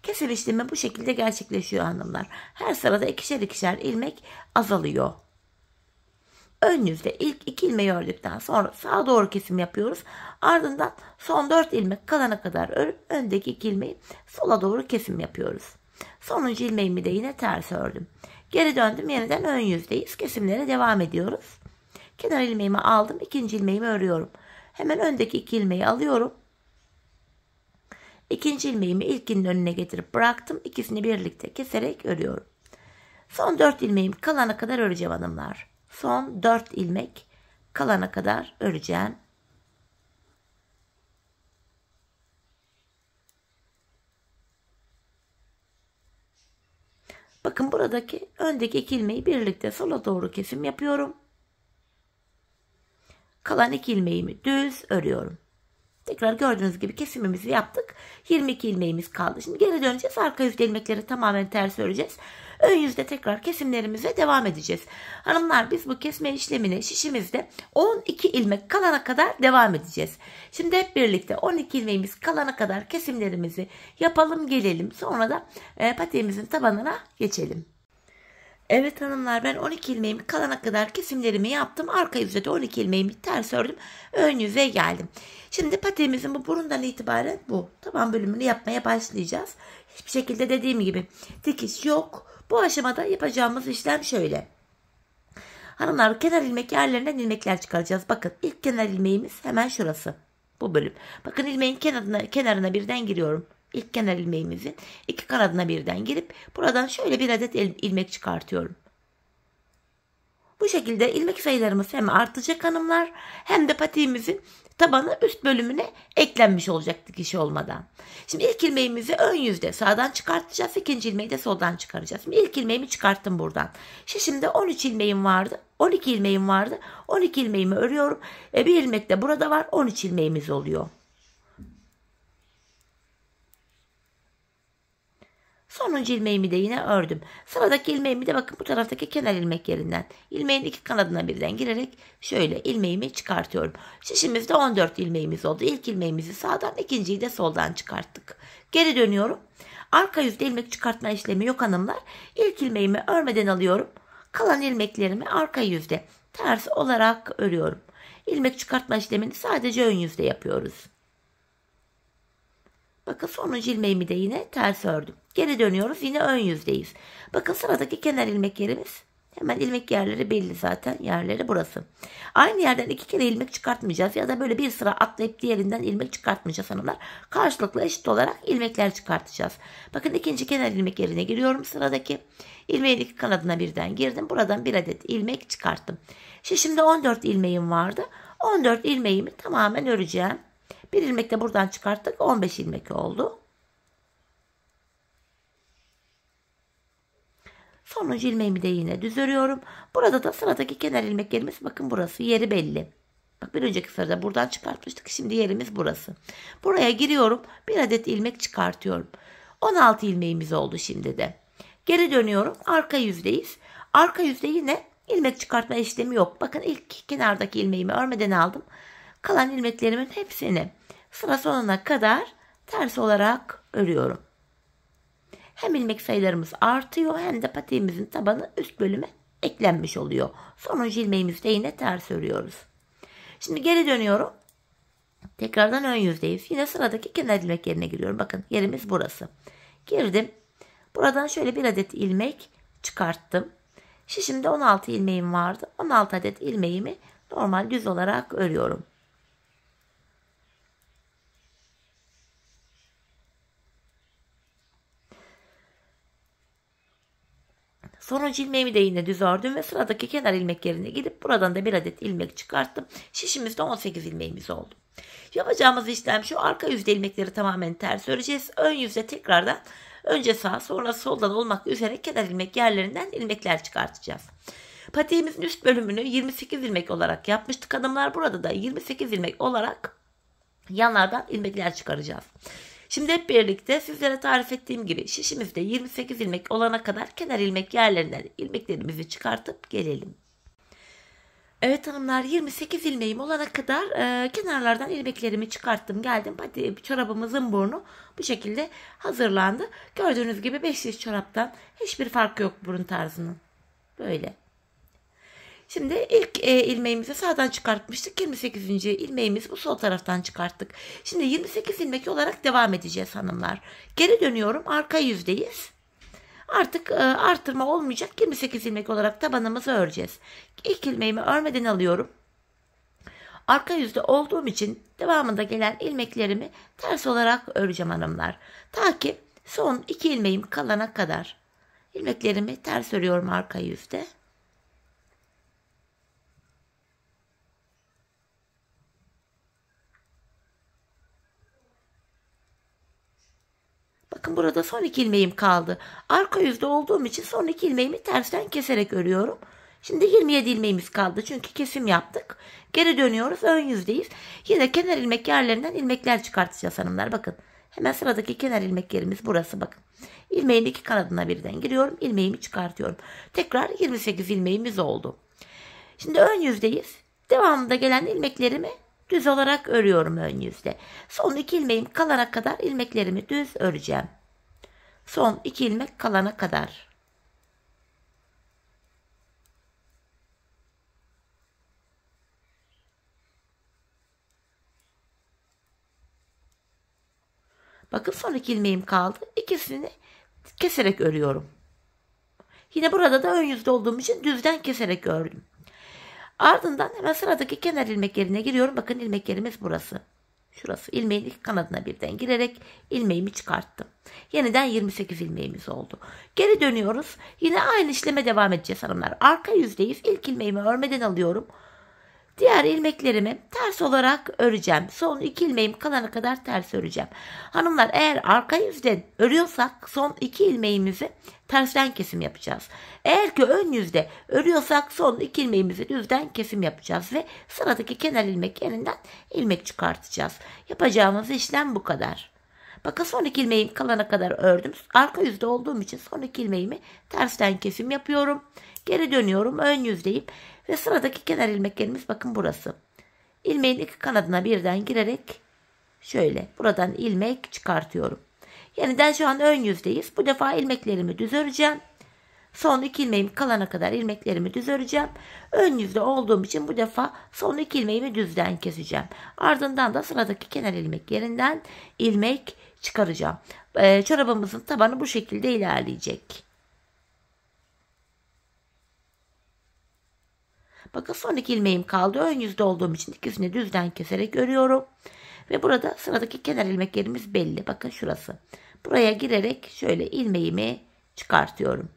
Kesim işlemi bu şekilde gerçekleşiyor hanımlar. Her sırada ikişer ikişer ilmek azalıyor. ön yüzde ilk 2 ilmeği ördükten sonra sağa doğru kesim yapıyoruz. Ardından son 4 ilmek kalana kadar örüp öndeki 2 ilmeği sola doğru kesim yapıyoruz. Sonuncu ilmeğimi de yine ters ördüm. Geri döndüm, yeniden ön yüzdeyiz. Kesimlere devam ediyoruz. Kenar ilmeğimi aldım, ikinci ilmeğimi örüyorum. Hemen öndeki 2 ilmeği alıyorum. İkinci ilmeğimi ilkinin önüne getirip bıraktım. İkisini birlikte keserek örüyorum. Son 4 ilmeğim kalana kadar öreceğim hanımlar. Son 4 ilmek kalana kadar öreceğim. Bakın buradaki öndeki 2 ilmeği birlikte sola doğru kesim yapıyorum. Kalan 2 ilmeğimi düz örüyorum. Tekrar gördüğünüz gibi kesimimizi yaptık. 22 ilmeğimiz kaldı. Şimdi geri döneceğiz. Arka yüzde ilmekleri tamamen ters öreceğiz. Ön yüzde tekrar kesimlerimize devam edeceğiz. Hanımlar, biz bu kesme işlemini şişimizde 12 ilmek kalana kadar devam edeceğiz. Şimdi hep birlikte 12 ilmeğimiz kalana kadar kesimlerimizi yapalım gelelim. Sonra da patiğimizin tabanına geçelim. Evet hanımlar, ben 12 ilmeğimi kalana kadar kesimlerimi yaptım. Arka yüzde de 12 ilmeğimi ters ördüm. Ön yüze geldim. Şimdi patiğimizin bu burundan itibaren bu taban bölümünü yapmaya başlayacağız. Hiçbir şekilde dediğim gibi dikiş yok. Bu aşamada yapacağımız işlem şöyle. Hanımlar, kenar ilmek yerlerinden ilmekler çıkaracağız. Bakın ilk kenar ilmeğimiz hemen şurası. Bu bölüm. Bakın ilmeğin kenarına birden giriyorum. İlk kenar ilmeğimizin iki kanadına birden girip buradan şöyle bir adet ilmek çıkartıyorum. Bu şekilde ilmek sayılarımız hem artacak hanımlar, hem de patiğimizin tabanı üst bölümüne eklenmiş olacak dikiş olmadan. Şimdi ilk ilmeğimizi ön yüzde sağdan çıkartacağız. İkinci ilmeği de soldan çıkaracağız. Şimdi ilk ilmeğimi çıkarttım buradan. Şimdi 13 ilmeğim vardı. 12 ilmeğim vardı. 12 ilmeğimi örüyorum. Bir ilmek de burada var. 13 ilmeğimiz oluyor. Sonuncu ilmeğimi de yine ördüm. Sıradaki ilmeğimi de bakın bu taraftaki kenar ilmek yerinden. İlmeğin iki kanadına birden girerek şöyle ilmeğimi çıkartıyorum. Şişimizde 14 ilmeğimiz oldu. İlk ilmeğimizi sağdan, ikinciyi de soldan çıkarttık. Geri dönüyorum. Arka yüzde ilmek çıkartma işlemi yok hanımlar. İlk ilmeğimi örmeden alıyorum. Kalan ilmeklerimi arka yüzde ters olarak örüyorum. İlmek çıkartma işlemini sadece ön yüzde yapıyoruz. Bakın sonuncu ilmeğimi de yine ters ördüm. Geri dönüyoruz, yine ön yüzdeyiz. Bakın sıradaki kenar ilmek yerimiz. Hemen ilmek yerleri belli zaten. Yerleri burası. Aynı yerden iki kere ilmek çıkartmayacağız. Ya da böyle bir sıra atlayıp diğerinden ilmek çıkartmayacağız hanımlar. Karşılıklı eşit olarak ilmekler çıkartacağız. Bakın ikinci kenar ilmek yerine giriyorum sıradaki. İlmeğin iki kanadına birden girdim. Buradan bir adet ilmek çıkarttım. Şimdi 14 ilmeğim vardı. 14 ilmeğimi tamamen öreceğim. Bir ilmek de buradan çıkarttık. 15 ilmek oldu. Sonuncu ilmeğimi de yine düz örüyorum. Burada da sıradaki kenar ilmeklerimiz, bakın burası yeri belli. Bak bir önceki sırada buradan çıkartmıştık. Şimdi yerimiz burası. Buraya giriyorum. Bir adet ilmek çıkartıyorum. 16 ilmeğimiz oldu şimdi de. Geri dönüyorum. Arka yüzdeyiz. Arka yüzde yine ilmek çıkartma işlemi yok. Bakın ilk kenardaki ilmeğimi örmeden aldım. Kalan ilmeklerimin hepsini sıra sonuna kadar ters olarak örüyorum. Hem ilmek sayılarımız artıyor, hem de patiğimizin tabanı üst bölüme eklenmiş oluyor. Sonuncu ilmeğimizi de yine ters örüyoruz. Şimdi geri dönüyorum. Tekrardan ön yüzdeyiz. Yine sıradaki kenar ilmek yerine giriyorum. Bakın yerimiz burası. Girdim. Buradan şöyle bir adet ilmek çıkarttım. Şişimde 16 ilmeğim vardı. 16 adet ilmeğimi normal düz olarak örüyorum. Sonuncu ilmeğimi de yine düz ördüm ve sıradaki kenar ilmek yerine gidip buradan da bir adet ilmek çıkarttım. Şişimizde 18 ilmeğimiz oldu. Yapacağımız işlem şu: arka yüzde ilmekleri tamamen ters öreceğiz. Ön yüzde tekrardan önce sağ sonra soldan olmak üzere kenar ilmek yerlerinden ilmekler çıkartacağız. Patiğimizin üst bölümünü 28 ilmek olarak yapmıştık hanımlar. Burada da 28 ilmek olarak yanlardan ilmekler çıkaracağız. Şimdi hep birlikte sizlere tarif ettiğim gibi şişimizde 28 ilmek olana kadar kenar ilmek yerlerinden ilmeklerimizi çıkartıp gelelim. Evet hanımlar, 28 ilmeğim olana kadar kenarlardan ilmeklerimi çıkarttım geldim. Çorabımızın burnu bu şekilde hazırlandı. Gördüğünüz gibi 5 çoraptan hiçbir farkı yok burun tarzının. Böyle. Şimdi ilk ilmeğimizi sağdan çıkartmıştık. 28. ilmeğimizi bu sol taraftan çıkarttık. Şimdi 28 ilmek olarak devam edeceğiz hanımlar. Geri dönüyorum. Arka yüzdeyiz. Artık artırma olmayacak. 28 ilmek olarak tabanımızı öreceğiz. İlk ilmeğimi örmeden alıyorum. Arka yüzde olduğum için devamında gelen ilmeklerimi ters olarak öreceğim hanımlar. Ta ki son 2 ilmeğim kalana kadar ilmeklerimi ters örüyorum arka yüzde. Bakın burada son 2 ilmeğim kaldı. Arka yüzde olduğum için son 2 ilmeğimi tersten keserek örüyorum. Şimdi 27 ilmeğimiz kaldı çünkü kesim yaptık. Geri dönüyoruz, ön yüzdeyiz. Yine kenar ilmek yerlerinden ilmekler çıkartacağız hanımlar. Bakın hemen sıradaki kenar ilmek yerimiz burası bakın. İlmeğin iki kanadına birden giriyorum, ilmeğimi çıkartıyorum. Tekrar 28 ilmeğimiz oldu. Şimdi ön yüzdeyiz. Devamında gelen ilmeklerimi düz olarak örüyorum ön yüzde. Son 2 ilmeğim kalana kadar ilmeklerimi düz öreceğim. Son 2 ilmek kalana kadar. Bakın son 2 ilmeğim kaldı. İkisini keserek örüyorum. Yine burada da ön yüzde olduğum için düzden keserek ördüm. Ardından hemen sıradaki kenar ilmek yerine giriyorum. Bakın ilmek yerimiz burası. Şurası. İlmeğin ilk kanadına birden girerek ilmeğimi çıkarttım. Yeniden 28 ilmeğimiz oldu. Geri dönüyoruz. Yine aynı işleme devam edeceğiz hanımlar. Arka yüzdeyiz. İlk ilmeğimi örmeden alıyorum. Diğer ilmeklerimi ters olarak öreceğim. Son 2 ilmeğim kalana kadar ters öreceğim. Hanımlar eğer arka yüzden örüyorsak son 2 ilmeğimizi tersten kesim yapacağız. Eğer ki ön yüzde örüyorsak son 2 ilmeğimizi düzden kesim yapacağız. Ve sıradaki kenar ilmek yerinden ilmek çıkartacağız. Yapacağımız işlem bu kadar. Bakın son 2 ilmeğim kalana kadar ördüm. Arka yüzde olduğum için son 2 ilmeğimi tersten kesim yapıyorum. Geri dönüyorum. Ön yüzdeyim. Ve sıradaki kenar ilmeklerimiz bakın burası. İlmeğin iki kanadına birden girerek şöyle buradan ilmek çıkartıyorum. Yeniden şu an ön yüzdeyiz. Bu defa ilmeklerimi düz öreceğim. Son 2 ilmeğim kalana kadar ilmeklerimi düz öreceğim. Ön yüzde olduğum için bu defa son 2 ilmeğimi düzden keseceğim. Ardından da sıradaki kenar ilmek yerinden ilmek çıkaracağım. Çorabımızın tabanı bu şekilde ilerleyecek. Bakın son 2 ilmeğim kaldı. Ön yüzde olduğum için ikisini düzden keserek örüyorum. Ve burada sıradaki kenar ilmek yerimiz belli. Bakın şurası. Buraya girerek şöyle ilmeğimi çıkartıyorum.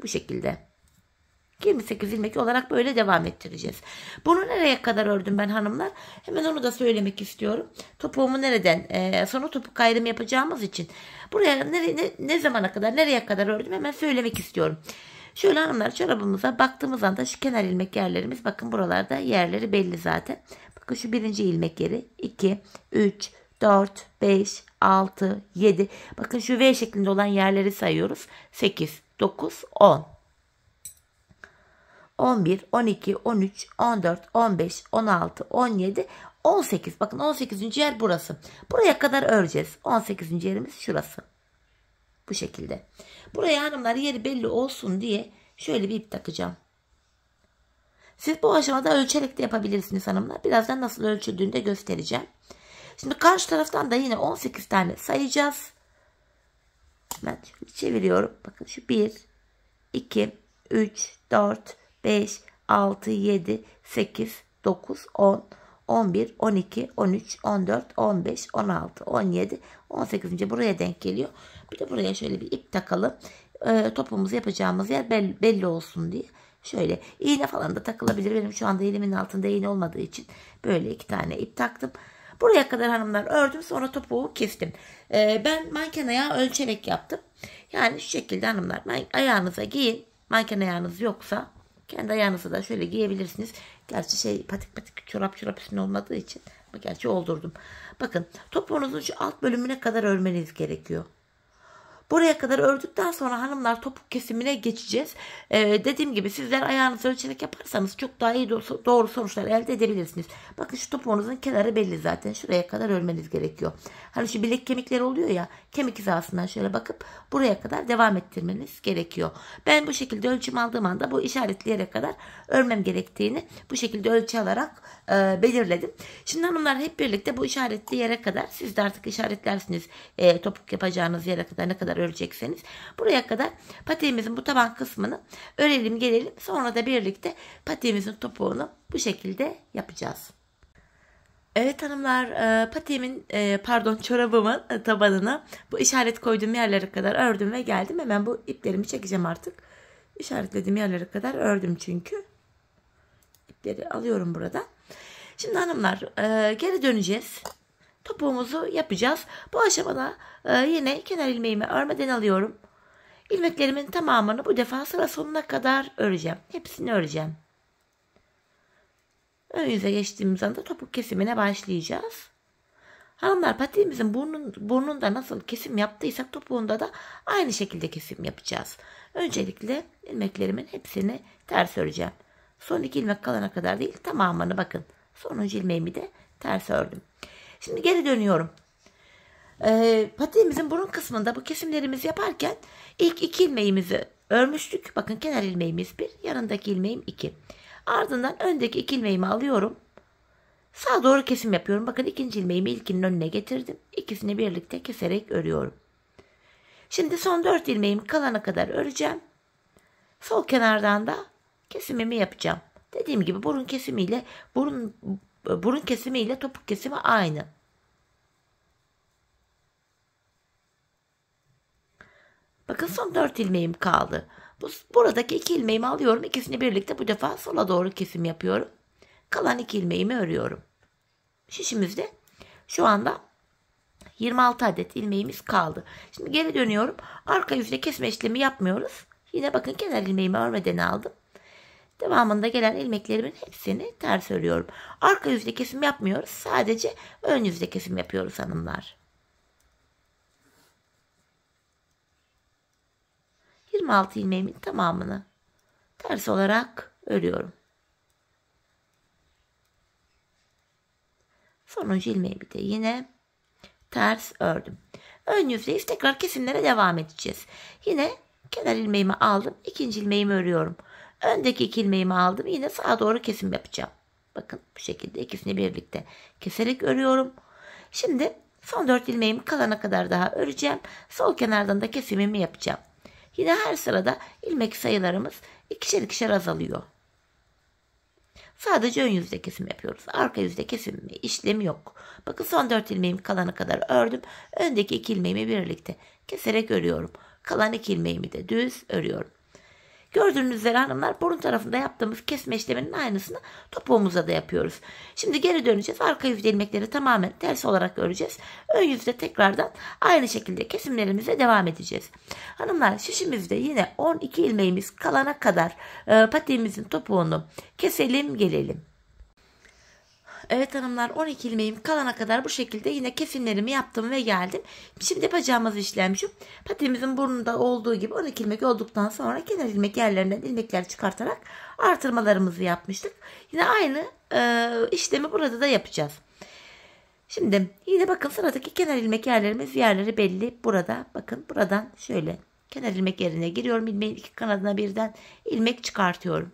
Bu şekilde. 28 ilmek olarak böyle devam ettireceğiz. Bunu nereye kadar ördüm ben hanımlar? Hemen onu da söylemek istiyorum. Topuğumu nereden? Sonra topuk ayrımı yapacağımız için. Buraya ne zamana kadar, nereye kadar ördüm hemen söylemek istiyorum. Şöyle hanımlar çorabımıza baktığımız anda şu kenar ilmek yerlerimiz bakın buralarda yerleri belli zaten. Bakın şu birinci ilmek yeri 2, 3, 4, 5, 6, 7. Bakın şu V şeklinde olan yerleri sayıyoruz. 8, 9, 10. 11, 12, 13, 14, 15, 16, 17, 18. Bakın 18. yer burası. Buraya kadar öreceğiz. 18. yerimiz şurası. Bu şekilde. Buraya hanımlar yeri belli olsun diye şöyle bir ip takacağım. Siz bu aşamada ölçerek de yapabilirsiniz hanımlar. Birazdan nasıl ölçüldüğünü de göstereceğim. Şimdi karşı taraftan da yine 18 tane sayacağız. Ben çeviriyorum. Bakın şu 1, 2, 3, 4, 5, 6, 7, 8, 9, 10, 11, 12, 13, 14, 15, 16, 17, 18. buraya denk geliyor. Bir de buraya şöyle bir ip takalım. Topumuzu yapacağımız yer belli olsun diye. Şöyle iğne falan da takılabilir. Benim şu anda elimin altında iğne olmadığı için böyle 2 tane ip taktım. Buraya kadar hanımlar ördüm. Sonra topuğu kestim. Ben manken ayağı ölçerek yaptım. Yani şu şekilde hanımlar ayağınıza giyin. Manken ayağınız yoksa kendi ayağınızı da şöyle giyebilirsiniz. Gerçi patik patik çorap üstüne olmadığı için. Ama gerçi oldurdum. Bakın topuğunuzun şu alt bölümüne kadar örmeniz gerekiyor. Buraya kadar ördükten sonra hanımlar topuk kesimine geçeceğiz. Dediğim gibi sizler ayağınızı ölçerek yaparsanız çok daha iyi doğru sonuçlar elde edebilirsiniz. Bakın şu topuğunuzun kenarı belli zaten. Şuraya kadar örmeniz gerekiyor. Hani şu bilek kemikleri oluyor ya, kemik hizasından şöyle bakıp buraya kadar devam ettirmeniz gerekiyor. Ben bu şekilde ölçüm aldığım anda bu işaretli yere kadar örmem gerektiğini bu şekilde ölçü alarak belirledim. Şimdi hanımlar hep birlikte bu işaretli yere kadar siz de artık işaretlersiniz topuk yapacağınız yere kadar ne kadar örecekseniz. Buraya kadar patiğimizin bu taban kısmını örelim gelelim. Sonra da birlikte patiğimizin topuğunu bu şekilde yapacağız. Evet hanımlar, patiğimin çorabımın tabanını bu işaret koyduğum yerlere kadar ördüm ve geldim. Hemen bu iplerimi çekeceğim artık. İşaretlediğim yerlere kadar ördüm çünkü. İpleri alıyorum burada. Şimdi hanımlar geri döneceğiz. Topuğumuzu yapacağız. Bu aşamada yine kenar ilmeğimi örmeden alıyorum. İlmeklerimin tamamını bu defa sıra sonuna kadar öreceğim. Hepsini öreceğim. Ön yüze geçtiğimiz anda topuk kesimine başlayacağız. Hanımlar patiğimizin burnunda nasıl kesim yaptıysak topuğunda da aynı şekilde kesim yapacağız. Öncelikle ilmeklerimin hepsini ters öreceğim. Son 2 ilmek kalana kadar değil, tamamını bakın. Sonuncu ilmeğimi de ters ördüm. Şimdi geri dönüyorum. Patiğimizin burun kısmında bu kesimlerimizi yaparken ilk 2 ilmeğimizi örmüştük. Bakın kenar ilmeğimiz 1, yanındaki ilmeğim 2. Ardından öndeki 2 ilmeğimi alıyorum. Sağa doğru kesim yapıyorum. Bakın ikinci ilmeğimi ilkinin önüne getirdim. İkisini birlikte keserek örüyorum. Şimdi son 4 ilmeğim kalana kadar öreceğim. Sol kenardan da kesimimi yapacağım. Dediğim gibi burun kesimiyle topuk kesimi aynı. Bakın son 4 ilmeğim kaldı. Buradaki 2 ilmeğimi alıyorum. İkisini birlikte bu defa sola doğru kesim yapıyorum. Kalan 2 ilmeğimi örüyorum. Şişimizde şu anda 26 adet ilmeğimiz kaldı. Şimdi geri dönüyorum. Arka yüzde kesme işlemi yapmıyoruz. Yine bakın kenar ilmeğimi örmeden aldım. Devamında gelen ilmeklerimin hepsini ters örüyorum. Arka yüzde kesim yapmıyoruz. Sadece ön yüzde kesim yapıyoruz hanımlar. 26 ilmeğimin tamamını ters olarak örüyorum. Sonuncu ilmeğimi de yine ters ördüm. Ön yüzdeyiz. Tekrar kesimlere devam edeceğiz. Yine kenar ilmeğimi aldım. İkinci ilmeğimi örüyorum. Öndeki 2 ilmeğimi aldım. Yine sağa doğru kesim yapacağım. Bakın bu şekilde ikisini birlikte keserek örüyorum. Şimdi son 4 ilmeğimi kalana kadar daha öreceğim. Sol kenardan da kesimimi yapacağım. Yine her sırada ilmek sayılarımız ikişer ikişer azalıyor. Sadece ön yüzde kesim yapıyoruz. Arka yüzde kesim işlemi yok. Bakın son 4 ilmeğimi kalana kadar ördüm. Öndeki 2 ilmeğimi birlikte keserek örüyorum. Kalan 2 ilmeğimi de düz örüyorum. Gördüğünüz üzere hanımlar burun tarafında yaptığımız kesme işleminin aynısını topuğumuza da yapıyoruz. Şimdi geri döneceğiz. Arka yüzde ilmekleri tamamen ters olarak öreceğiz. Ön yüzde tekrardan aynı şekilde kesimlerimize devam edeceğiz. Hanımlar şişimizde yine 12 ilmeğimiz kalana kadar patiğimizin topuğunu keselim gelelim. Evet hanımlar 12 ilmeğim kalana kadar bu şekilde yine kesimlerimi yaptım ve geldim. Şimdi yapacağımız işlem şu. Patiğimizin burnunda olduğu gibi 12 ilmek olduktan sonra kenar ilmek yerlerinden ilmekler çıkartarak artırmalarımızı yapmıştık. Yine aynı işlemi burada da yapacağız. Şimdi yine bakın sıradaki kenar ilmek yerleri belli. Burada bakın buradan şöyle kenar ilmek yerine giriyorum. İlmeğin 2 kanadına birden ilmek çıkartıyorum.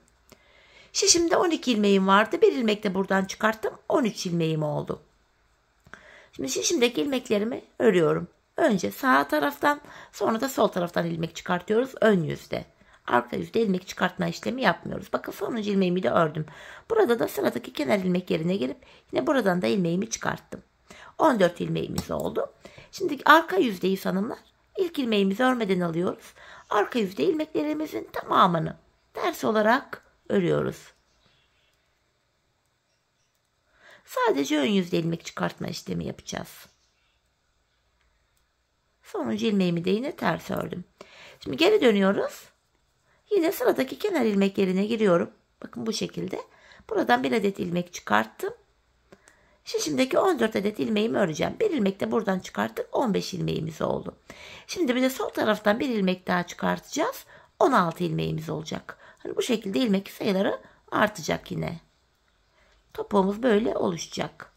Şişimde 12 ilmeğim vardı. Bir ilmek de buradan çıkarttım. 13 ilmeğim oldu. Şimdi şişimdeki ilmeklerimi örüyorum. Önce sağ taraftan sonra da sol taraftan ilmek çıkartıyoruz. Ön yüzde. Arka yüzde ilmek çıkartma işlemi yapmıyoruz. Bakın sonuncu ilmeğimi de ördüm. Burada da sıradaki kenar ilmek yerine gelip yine buradan da ilmeğimi çıkarttım. 14 ilmeğimiz oldu. Şimdi arka yüzdeyiz hanımlar. İlk ilmeğimizi örmeden alıyoruz. Arka yüzde ilmeklerimizin tamamını ters olarak örüyoruz. Sadece ön yüzde ilmek çıkartma işlemi yapacağız. Sonuncu ilmeğimi de yine ters ördüm. Şimdi geri dönüyoruz. Yine sıradaki kenar ilmek yerine giriyorum. Bakın bu şekilde. Buradan bir adet ilmek çıkarttım. Şişimdeki 14 adet ilmeğimi öreceğim. Bir ilmek de buradan çıkarttık. 15 ilmeğimiz oldu. Şimdi bir de sol taraftan bir ilmek daha çıkartacağız. 16 ilmeğimiz olacak. Hani bu şekilde ilmek sayıları artacak yine. Topuğumuz böyle oluşacak.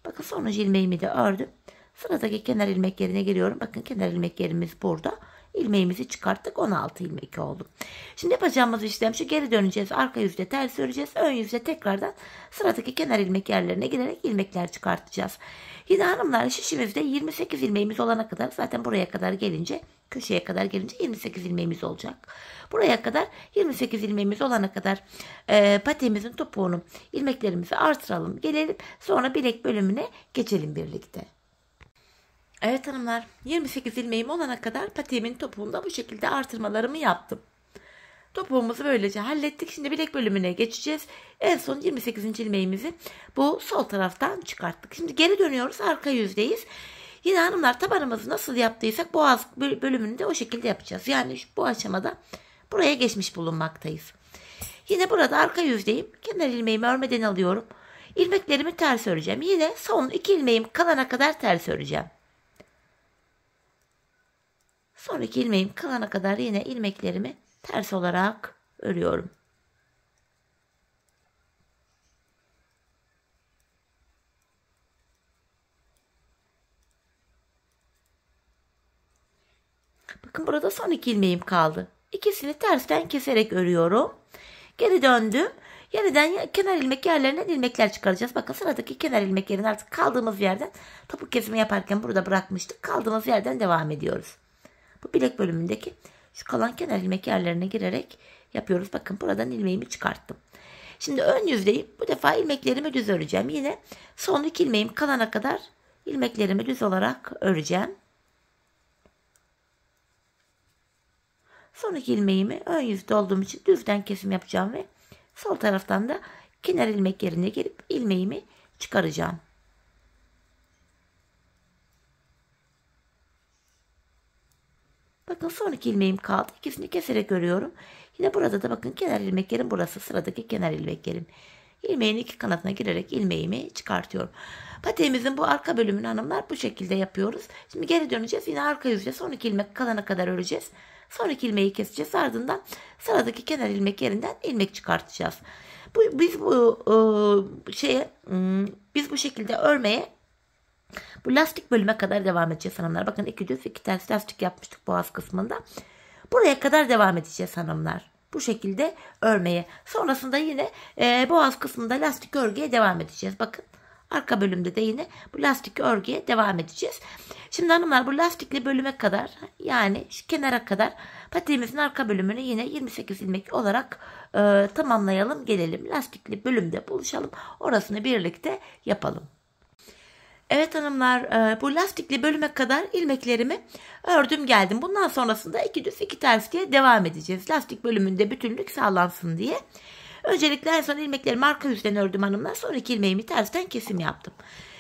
Bakın sonuncu ilmeğimi de ördüm. Sıradaki kenar ilmek yerine giriyorum. Bakın kenar ilmek yerimiz burada. İlmeğimizi çıkarttık. 16 ilmek oldu. Şimdi yapacağımız işlem şu: geri döneceğiz. Arka yüzde ters öreceğiz. Ön yüzde tekrardan sıradaki kenar ilmek yerlerine girerek ilmekler çıkartacağız. Yine hanımlar, şişimizde 28 ilmeğimiz olana kadar, zaten buraya kadar gelince, köşeye kadar gelince 28 ilmeğimiz olacak. Buraya kadar 28 ilmeğimiz olana kadar patiğimizin topuğunu, ilmeklerimizi artıralım. Gelelim sonra bilek bölümüne geçelim birlikte. Evet hanımlar, 28 ilmeğim olana kadar patiğimin topuğunda bu şekilde artırmalarımı yaptım. Topuğumuzu böylece hallettik. Şimdi bilek bölümüne geçeceğiz. En son 28. ilmeğimizi bu sol taraftan çıkarttık. Şimdi geri dönüyoruz. Arka yüzdeyiz. Yine hanımlar, tabanımızı nasıl yaptıysak boğaz bölümünü de o şekilde yapacağız. Yani bu aşamada buraya geçmiş bulunmaktayız. Yine burada arka yüzdeyim. Kenar ilmeğimi örmeden alıyorum. İlmeklerimi ters öreceğim. Yine son 2 ilmeğim kalana kadar ters öreceğim. Son 2 ilmeğim kalana kadar yine ilmeklerimi ters olarak örüyorum. Bakın burada son 2 ilmeğim kaldı. İkisini tersten keserek örüyorum. Geri döndüm. Yeniden kenar ilmek yerlerinden ilmekler çıkaracağız. Bakın sıradaki kenar ilmek yerine artık kaldığımız yerden, topuk kesimi yaparken burada bırakmıştık. Kaldığımız yerden devam ediyoruz. Bu bilek bölümündeki şu kalan kenar ilmek yerlerine girerek yapıyoruz. Bakın buradan ilmeğimi çıkarttım. Şimdi ön yüzdeyim. Bu defa ilmeklerimi düz öreceğim. Yine son 2 ilmeğim kalana kadar ilmeklerimi düz olarak öreceğim. Son 2 ilmeğimi ön yüzde olduğum için düzden kesim yapacağım ve sol taraftan da kenar ilmek yerine gelip ilmeğimi çıkaracağım. Bakın son 2 ilmeğim kaldı. İkisini keserek örüyorum. Yine burada da bakın kenar ilmek yerim burası. Sıradaki kenar ilmek yerim. İlmeğin iki kanatına girerek ilmeğimi çıkartıyorum. Patiğimizin bu arka bölümünü hanımlar bu şekilde yapıyoruz. Şimdi geri döneceğiz. Yine arka yüzde son 2 ilmek kalana kadar öreceğiz. Son 2 ilmeği keseceğiz. Ardından sıradaki kenar ilmek yerinden ilmek çıkartacağız. Biz bu şekilde örmeye, bu lastik bölüme kadar devam edeceğiz hanımlar. Bakın 2 düz 2 ters lastik yapmıştık boğaz kısmında. Buraya kadar devam edeceğiz hanımlar. Bu şekilde örmeye. Sonrasında yine boğaz kısmında lastik örgüye devam edeceğiz. Bakın arka bölümde de yine bu lastik örgüye devam edeceğiz. Şimdi hanımlar, bu lastikli bölüme kadar, yani şu kenara kadar patiğimizin arka bölümünü yine 28 ilmek olarak tamamlayalım, gelelim. Lastikli bölümde buluşalım. Orasını birlikte yapalım. Evet hanımlar, bu lastikli bölüme kadar ilmeklerimi ördüm geldim. Bundan sonrasında 2 düz 2 ters diye devam edeceğiz. Lastik bölümünde bütünlük sağlansın diye. Öncelikle en son ilmeklerimi arka yüzden ördüm hanımlar. Sonra 2 ilmeğimi tersten kesim yaptım.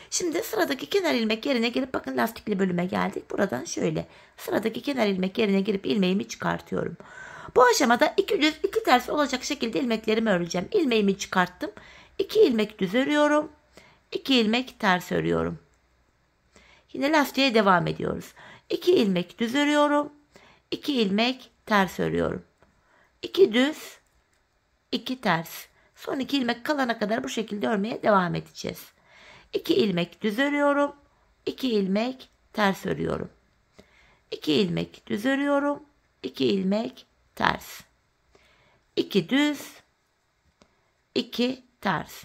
Şimdi sıradaki kenar ilmek yerine gelip bakın lastikli bölüme geldik. Buradan şöyle sıradaki kenar ilmek yerine girip ilmeğimi çıkartıyorum. Bu aşamada 2 düz 2 ters olacak şekilde ilmeklerimi öreceğim. İlmeğimi çıkarttım. 2 ilmek düz örüyorum. 2 ilmek ters örüyorum. Yine lastiğe devam ediyoruz. 2 ilmek düz örüyorum. 2 ilmek ters örüyorum. 2 düz 2 ters. Son 2 ilmek kalana kadar bu şekilde örmeye devam edeceğiz. 2 ilmek düz örüyorum. 2 ilmek ters örüyorum. 2 ilmek düz örüyorum. 2 ilmek ters. 2 düz 2 ters.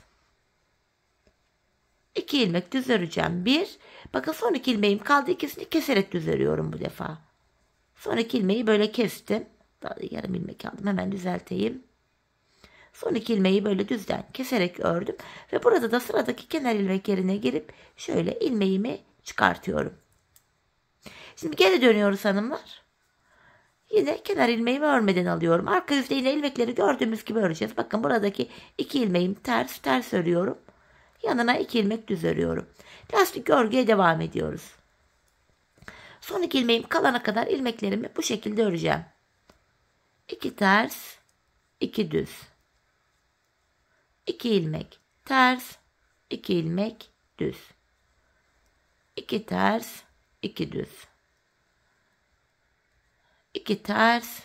2 ilmek düz öreceğim. 1. Bakın son 2 ilmeğim kaldı. İkisini keserek düz örüyorum bu defa. Son 2 ilmeği böyle kestim. Daha da yarım ilmek aldım. Hemen düzelteyim. Son 2 ilmeği böyle düzden keserek ördüm. Ve burada da sıradaki kenar ilmek yerine girip şöyle ilmeğimi çıkartıyorum. Şimdi geri dönüyoruz hanımlar. Yine kenar ilmeğimi örmeden alıyorum. Arka yüzde yine ilmekleri gördüğümüz gibi öreceğiz. Bakın buradaki 2 ilmeğim ters örüyorum. Yanına 2 ilmek düz örüyorum. Lastik örgüye devam ediyoruz. Son 2 ilmeğim kalana kadar ilmeklerimi bu şekilde öreceğim. 2 ters, 2 düz. 2 ilmek ters, 2 ilmek düz, 2 ters, 2 düz, 2 ters,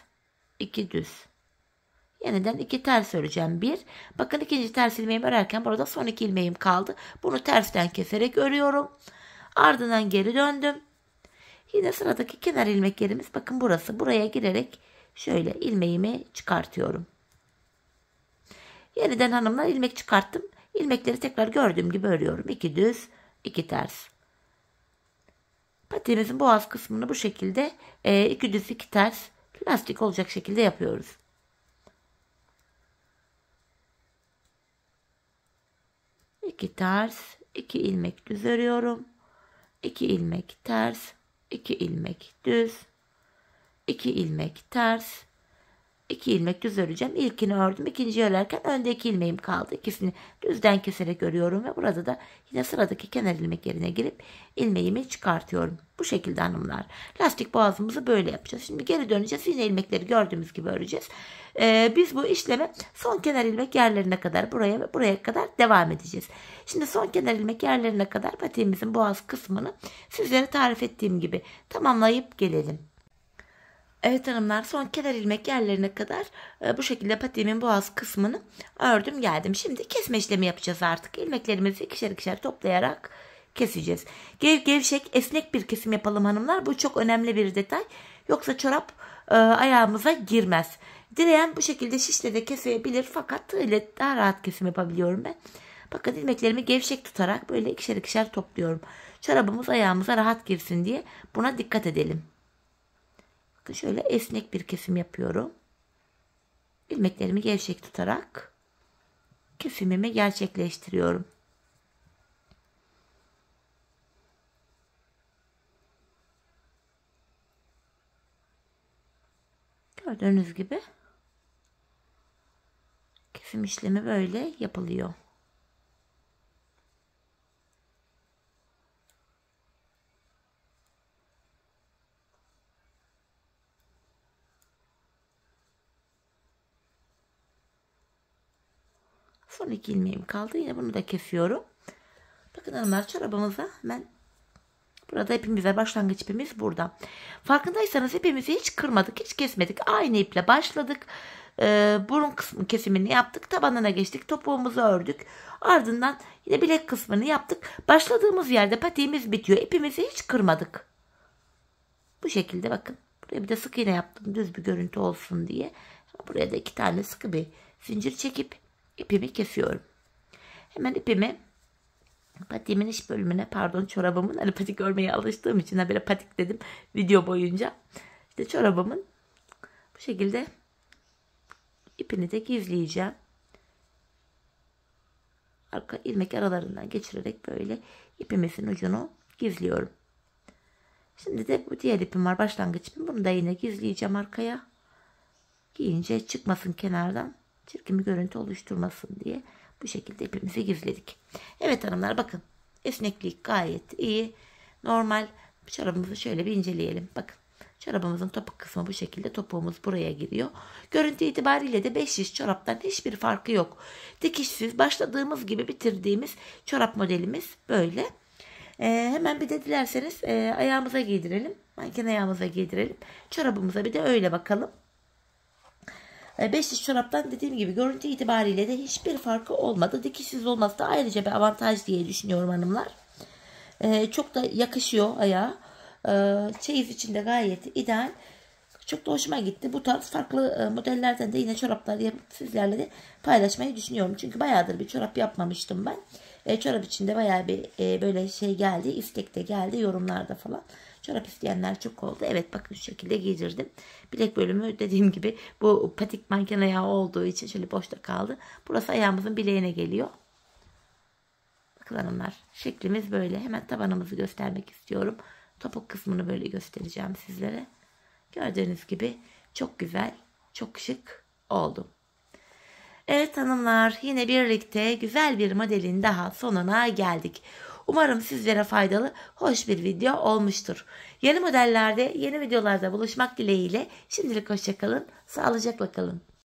2 düz. Yeniden 2 ters öreceğim. 1. Bakın ikinci ters ilmeğimi örerken burada son 2 ilmeğim kaldı. Bunu tersten keserek örüyorum. Ardından geri döndüm. Yine sıradaki kenar ilmek yerimiz bakın burası. Buraya girerek şöyle ilmeğimi çıkartıyorum. Yeniden hanımlar ilmek çıkarttım. İlmekleri tekrar gördüğüm gibi örüyorum. 2 düz, 2 ters. Patiğimizin boğaz kısmını bu şekilde 2 düz 2 ters lastik olacak şekilde yapıyoruz. İki ters, 2 ilmek düz örüyorum. 2 ilmek ters, 2 ilmek düz, 2 ilmek ters, 2 ilmek düz öreceğim. İlkini ördüm. İkinciyi örerken önde 2 ilmeğim kaldı. İkisini düzden keserek örüyorum ve burada da yine sıradaki kenar ilmek yerine girip ilmeğimi çıkartıyorum. Bu şekilde hanımlar. Lastik boğazımızı böyle yapacağız. Şimdi geri döneceğiz. Yine ilmekleri gördüğümüz gibi öreceğiz. Biz bu işleme son kenar ilmek yerlerine kadar buraya ve buraya kadar devam edeceğiz. Şimdi son kenar ilmek yerlerine kadar patiğimizin boğaz kısmını sizlere tarif ettiğim gibi tamamlayıp gelelim. Evet hanımlar, son kenar ilmek yerlerine kadar bu şekilde patiğimin boğaz kısmını ördüm geldim. Şimdi kesme işlemi yapacağız artık. İlmeklerimizi ikişer ikişer toplayarak keseceğiz. Gevşek, esnek bir kesim yapalım hanımlar. Bu çok önemli bir detay. Yoksa çorap ayağımıza girmez. Dileyen bu şekilde şişle de kesebilir fakat tığ ile daha rahat kesim yapabiliyorum ben. Bakın ilmeklerimi gevşek tutarak böyle ikişer ikişer topluyorum. Çorabımız ayağımıza rahat girsin diye buna dikkat edelim. Şöyle esnek bir kesim yapıyorum. İlmeklerimi gevşek tutarak kesimimi gerçekleştiriyorum. Gördüğünüz gibi kesim işlemi böyle yapılıyor. Son 2 ilmeğim kaldı. Yine bunu da kesiyorum. Bakın hanımlar, çorabımıza hemen burada ipimiz var. Başlangıç ipimiz burada. Farkındaysanız ipimizi hiç kırmadık. Hiç kesmedik. Aynı iple başladık. Burun kısmı kesimini yaptık. Tabanına geçtik. Topuğumuzu ördük. Ardından yine bilek kısmını yaptık. Başladığımız yerde patiğimiz bitiyor. İpimizi hiç kırmadık. Bu şekilde bakın. Buraya bir de sık iğne yaptım. Düz bir görüntü olsun diye. Buraya da 2 tane sıkı bir zincir çekip ipimi kesiyorum. Hemen ipimi patiğimin iç bölümüne, pardon çorabımın, hani patik görmeye alıştığım için böyle patik dedim video boyunca. İşte çorabımın bu şekilde ipini de gizleyeceğim. Arka ilmek aralarından geçirerek böyle ipimizin ucunu gizliyorum. Şimdi de bu diğer ipim var, başlangıç ipim. Bunu da yine gizleyeceğim arkaya. Giyince çıkmasın kenardan. Çirkin bir görüntü oluşturmasın diye bu şekilde ipimizi gizledik. Evet hanımlar, bakın esneklik gayet iyi. Normal çorabımızı şöyle bir inceleyelim. Bakın çorabımızın topuk kısmı bu şekilde. Topuğumuz buraya giriyor. Görüntü itibariyle de 5 şiş çoraptan hiçbir farkı yok. Dikişsiz başladığımız gibi bitirdiğimiz çorap modelimiz böyle. Hemen bir de dilerseniz ayağımıza giydirelim. Manken ayağımıza giydirelim. Çorabımıza bir de öyle bakalım. 5 şiş çoraptan dediğim gibi görüntü itibariyle de hiçbir farkı olmadı. Dikişsiz olması da ayrıca bir avantaj diye düşünüyorum hanımlar. Çok da yakışıyor ayağa. Çeyiz için de gayet ideal. Çok da hoşuma gitti. Bu tarz farklı modellerden de yine çoraplar yapıp sizlerle de paylaşmayı düşünüyorum. Çünkü bayağıdır bir çorap yapmamıştım ben. Çorap içinde bayağı bir böyle şey geldi. İstek de geldi yorumlarda falan. Çorap isteyenler çok oldu. Evet bakın şu şekilde giydirdim. Bilek bölümü dediğim gibi bu patik manken ayağı olduğu için şöyle boşta kaldı. Burası ayağımızın bileğine geliyor. Bakın hanımlar, şeklimiz böyle. Hemen tabanımızı göstermek istiyorum. Topuk kısmını böyle göstereceğim sizlere. Gördüğünüz gibi çok güzel, çok şık oldu. Evet hanımlar, yine birlikte güzel bir modelin daha sonuna geldik. Umarım sizlere faydalı, hoş bir video olmuştur. Yeni modellerde, yeni videolarda buluşmak dileğiyle şimdilik hoşça kalın, sağlıcakla kalın.